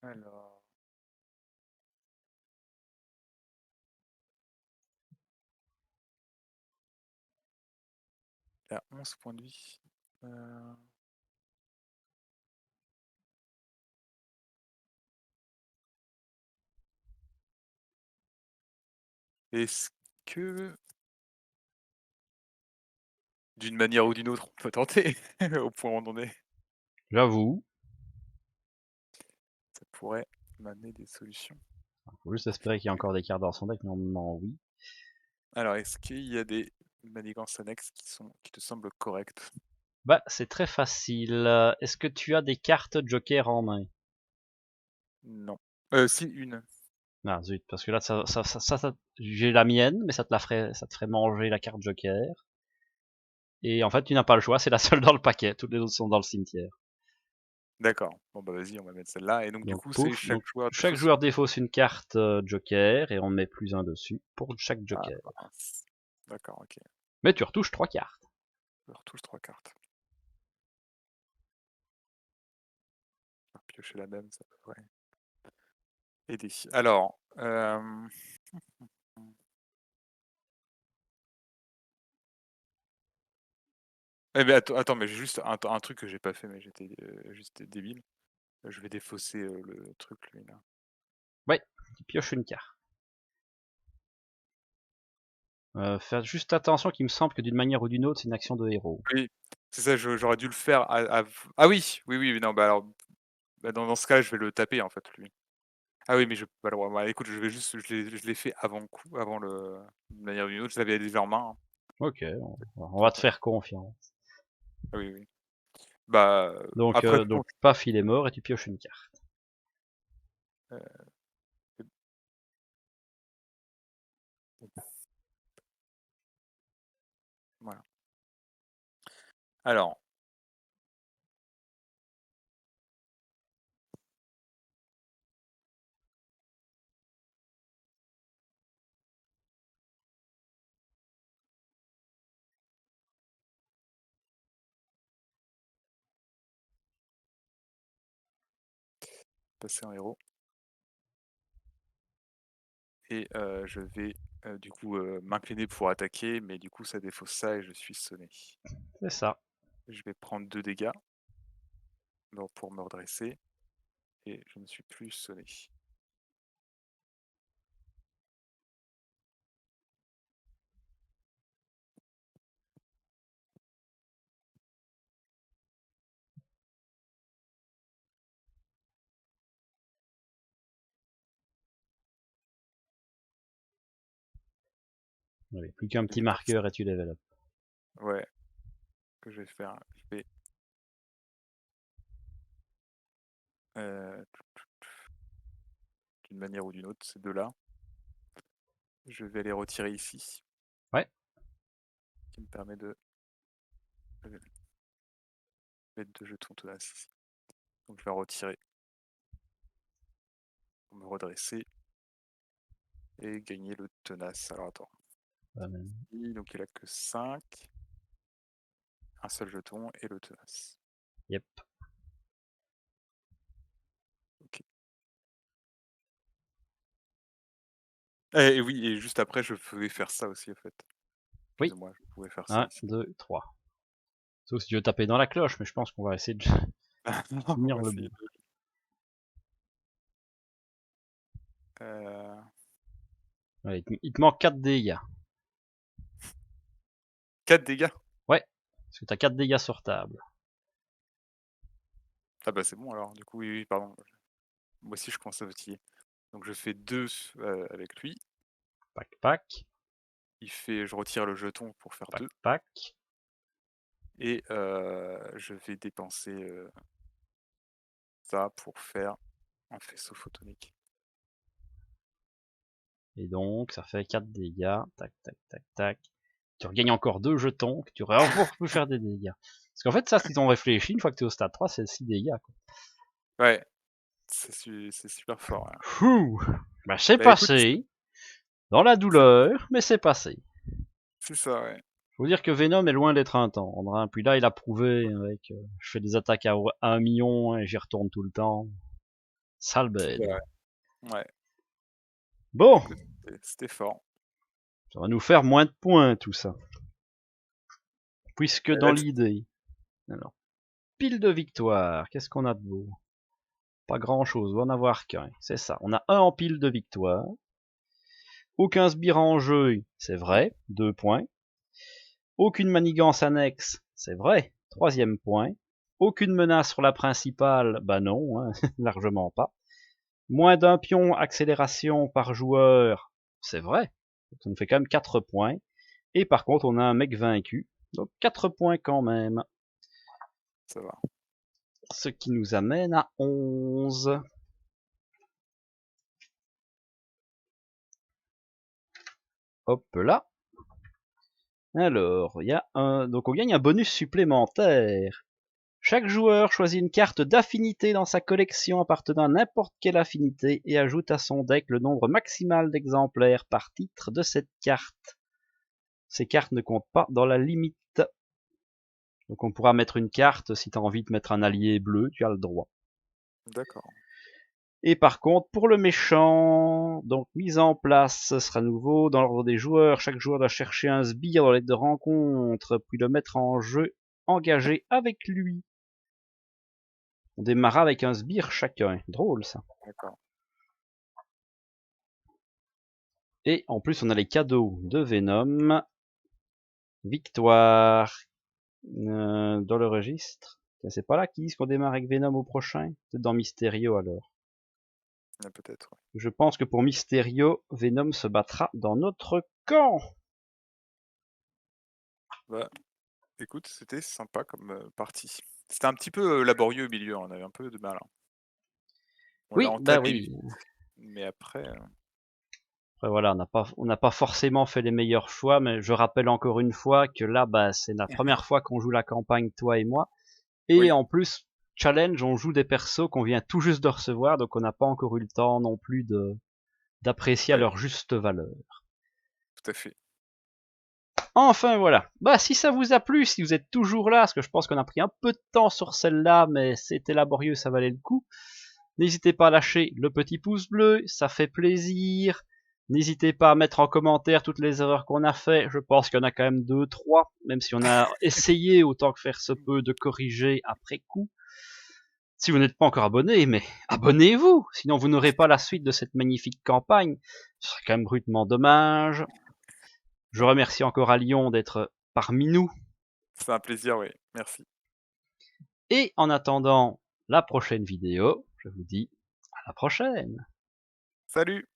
Speaker 2: Alors, il a 11 points de vie. Est-ce que, d'une manière ou d'une autre, on peut tenter au point où on en est?
Speaker 1: J'avoue.
Speaker 2: Ça pourrait m'amener des solutions.
Speaker 1: Faut juste espérer qu'il y a encore des cartes dans son deck, normalement oui.
Speaker 2: Alors, est-ce qu'il y a des manigances annexes qui te semblent correctes?
Speaker 1: Bah, c'est très facile. Est-ce que tu as des cartes Joker en main?
Speaker 2: Non. Si, une.
Speaker 1: Ah zut, parce que là, j'ai la mienne, mais ça te ferait manger la carte Joker. Et en fait, tu n'as pas le choix, c'est la seule dans le paquet. Toutes les autres sont dans le cimetière.
Speaker 2: D'accord. Bon, bah vas-y, on va mettre celle-là. Et donc, du
Speaker 1: Donc
Speaker 2: coup, c'est
Speaker 1: pouf,
Speaker 2: chaque
Speaker 1: donc
Speaker 2: joueur
Speaker 1: chaque
Speaker 2: défausse une.
Speaker 1: joueur défausse une carte Joker et on met plus un dessus pour chaque
Speaker 2: Ah,
Speaker 1: Joker.
Speaker 2: mince. D'accord, ok.
Speaker 1: Mais tu retouches 3 cartes.
Speaker 2: Je retouche 3 cartes. On va piocher la même, ça devrait aider. Alors, eh ben, attends, mais j'ai juste un truc que j'ai pas fait, mais j'étais juste débile. Je vais défausser le truc, lui, là.
Speaker 1: Ouais, tu pioches une carte. Faire juste attention qu'il me semble que d'une manière ou d'une autre, c'est une action de héros.
Speaker 2: Oui, c'est ça, j'aurais dû le faire ah oui! Oui, non, bah, alors, bah, dans ce cas-là, je vais le taper, en fait, lui. Ah oui, mais je peux pas le voir. Bah, écoute, je l'ai fait avant le coup, avant le d'une manière ou d'une autre, je l'avais déjà en main, hein.
Speaker 1: Ok, on va te faire confiance.
Speaker 2: Ah oui, oui. Bah, après
Speaker 1: Donc paf, il est mort et tu pioches une carte.
Speaker 2: heu, voilà. Alors, passer en héros et je vais, du coup, m'incliner pour attaquer, mais du coup, ça défausse ça et je suis sonné.
Speaker 1: C'est ça.
Speaker 2: Je vais prendre 2 dégâts, donc pour me redresser et je ne suis plus sonné.
Speaker 1: Allez, plus qu'un
Speaker 2: Je
Speaker 1: petit
Speaker 2: vais faire ça.
Speaker 1: marqueur et tu level up.
Speaker 2: Ouais, que je vais faire, je vais, heu, d'une manière ou d'une autre, ces 2-là, je vais les retirer ici,
Speaker 1: Ouais,
Speaker 2: qui me permet de mettre 2 jetons tenaces ici. Donc je vais en retirer pour me redresser et gagner le tenace. Alors attends, donc il a que 5, un seul jeton et le tenace.
Speaker 1: yep.
Speaker 2: OK. Et oui, et juste après, je pouvais faire ça aussi, en fait.
Speaker 1: Oui,
Speaker 2: Excuse-moi, je pouvais faire ça
Speaker 1: 1,
Speaker 2: ici.
Speaker 1: 2, 3. Sauf si tu veux taper dans la cloche, mais je pense qu'on va essayer de
Speaker 2: Non, on
Speaker 1: finir
Speaker 2: va
Speaker 1: le
Speaker 2: essayer
Speaker 1: bout.
Speaker 2: de heu,
Speaker 1: Allez, il te manque 4 dégâts.
Speaker 2: 4 dégâts?
Speaker 1: Ouais, parce que t'as 4 dégâts sur table.
Speaker 2: Ah bah, c'est bon alors, du coup, oui, pardon. Moi aussi, je commence à fatiguer. Donc je fais 2 avec lui.
Speaker 1: Pac, pac,
Speaker 2: Je retire le jeton pour faire
Speaker 1: pac,
Speaker 2: 2
Speaker 1: pac.
Speaker 2: et je vais dépenser, ça pour faire un faisceau photonique.
Speaker 1: Et donc, ça fait 4 dégâts. Tac, tac, tac, tac. Tu regagnes encore 2 jetons que tu aurais encore pu faire des dégâts. Parce qu'en fait, ça, si t'en réfléchis, une fois que t'es au stade 3, c'est 6 dégâts, quoi.
Speaker 2: Ouais, c'est super fort, ouais.
Speaker 1: Fouh. Bah, c'est
Speaker 2: Bah, écoute,
Speaker 1: passé. Dans la
Speaker 2: ça
Speaker 1: douleur, mais c'est passé.
Speaker 2: c'est ça, ouais.
Speaker 1: Faut dire que Venom est loin d'être un tendre, hein. Puis là, il a prouvé avec, je fais des attaques à 1 million et j'y retourne tout le temps. Sale
Speaker 2: C'est
Speaker 1: bête.
Speaker 2: vrai. Ouais. Bah,
Speaker 1: Bon,
Speaker 2: écoute, c'était fort.
Speaker 1: ça va nous faire moins de points, tout ça. Puisque
Speaker 2: Et
Speaker 1: dans
Speaker 2: là,
Speaker 1: l'idée. Alors, pile de victoire. Qu'est-ce qu'on a de beau? Pas grand chose, on va en avoir qu'un. C'est ça. On a un en pile de victoire. Aucun sbire en jeu, c'est vrai. 2 points. Aucune manigance annexe, c'est vrai. 3e point. Aucune menace sur la principale, bah non, hein, largement pas. Moins d'un pion accélération par joueur, c'est vrai. Ça nous fait quand même 4 points. Et par contre, on a un mec vaincu. Donc 4 points quand même.
Speaker 2: ça va.
Speaker 1: Ce qui nous amène à 11. Hop là. Alors, il y a donc on gagne un bonus supplémentaire. Chaque joueur choisit une carte d'affinité dans sa collection appartenant à n'importe quelle affinité et ajoute à son deck le nombre maximal d'exemplaires par titre de cette carte. Ces cartes ne comptent pas dans la limite. Donc on pourra mettre une carte, si tu as envie de mettre un allié bleu, tu as le droit.
Speaker 2: D'accord.
Speaker 1: Et par contre, pour le méchant, donc mise en place, ce sera nouveau. Dans l'ordre des joueurs, chaque joueur doit chercher un sbire dans l'aide de rencontre, puis le mettre en jeu engagé avec lui. On démarra avec un sbire chacun. Drôle ça.
Speaker 2: D'accord.
Speaker 1: Et en plus, on a les cadeaux de Venom. Victoire. Dans le registre. C'est pas là qu'ils disent qu'on démarre avec Venom au prochain. Peut-être dans Mysterio alors.
Speaker 2: Peut-être. Ouais.
Speaker 1: Je pense que pour Mysterio, Venom se battra dans notre camp.
Speaker 2: Bah, écoute, c'était sympa comme partie. C'était un petit peu laborieux au milieu, on avait un peu de mal. Hein. On l'a
Speaker 1: Oui, bah
Speaker 2: entamé
Speaker 1: oui.
Speaker 2: vite, mais après...
Speaker 1: Après voilà, on n'a pas forcément fait les meilleurs choix, mais je rappelle encore une fois que là, bah, c'est la première fois qu'on joue la campagne, toi et moi. Et
Speaker 2: Oui.
Speaker 1: en plus, challenge, on joue des persos qu'on vient tout juste de recevoir, donc on n'a pas encore eu le temps non plus d'apprécier à
Speaker 2: Ouais,
Speaker 1: leur juste valeur.
Speaker 2: tout à fait.
Speaker 1: Enfin voilà. Bah si ça vous a plu, si vous êtes toujours là, parce que je pense qu'on a pris un peu de temps sur celle-là, mais c'était laborieux, ça valait le coup. N'hésitez pas à lâcher le petit pouce bleu, ça fait plaisir. N'hésitez pas à mettre en commentaire toutes les erreurs qu'on a fait. Je pense qu'il y en a quand même 2, 3, même si on a essayé autant que faire se peut de corriger après coup. Si vous n'êtes pas encore abonné, mais abonnez-vous, sinon vous n'aurez pas la suite de cette magnifique campagne. Ce serait quand même brutement dommage. Je remercie encore à Lyon d'être parmi nous.
Speaker 2: C'est un plaisir, oui. Merci.
Speaker 1: Et en attendant la prochaine vidéo, je vous dis à la prochaine.
Speaker 2: Salut!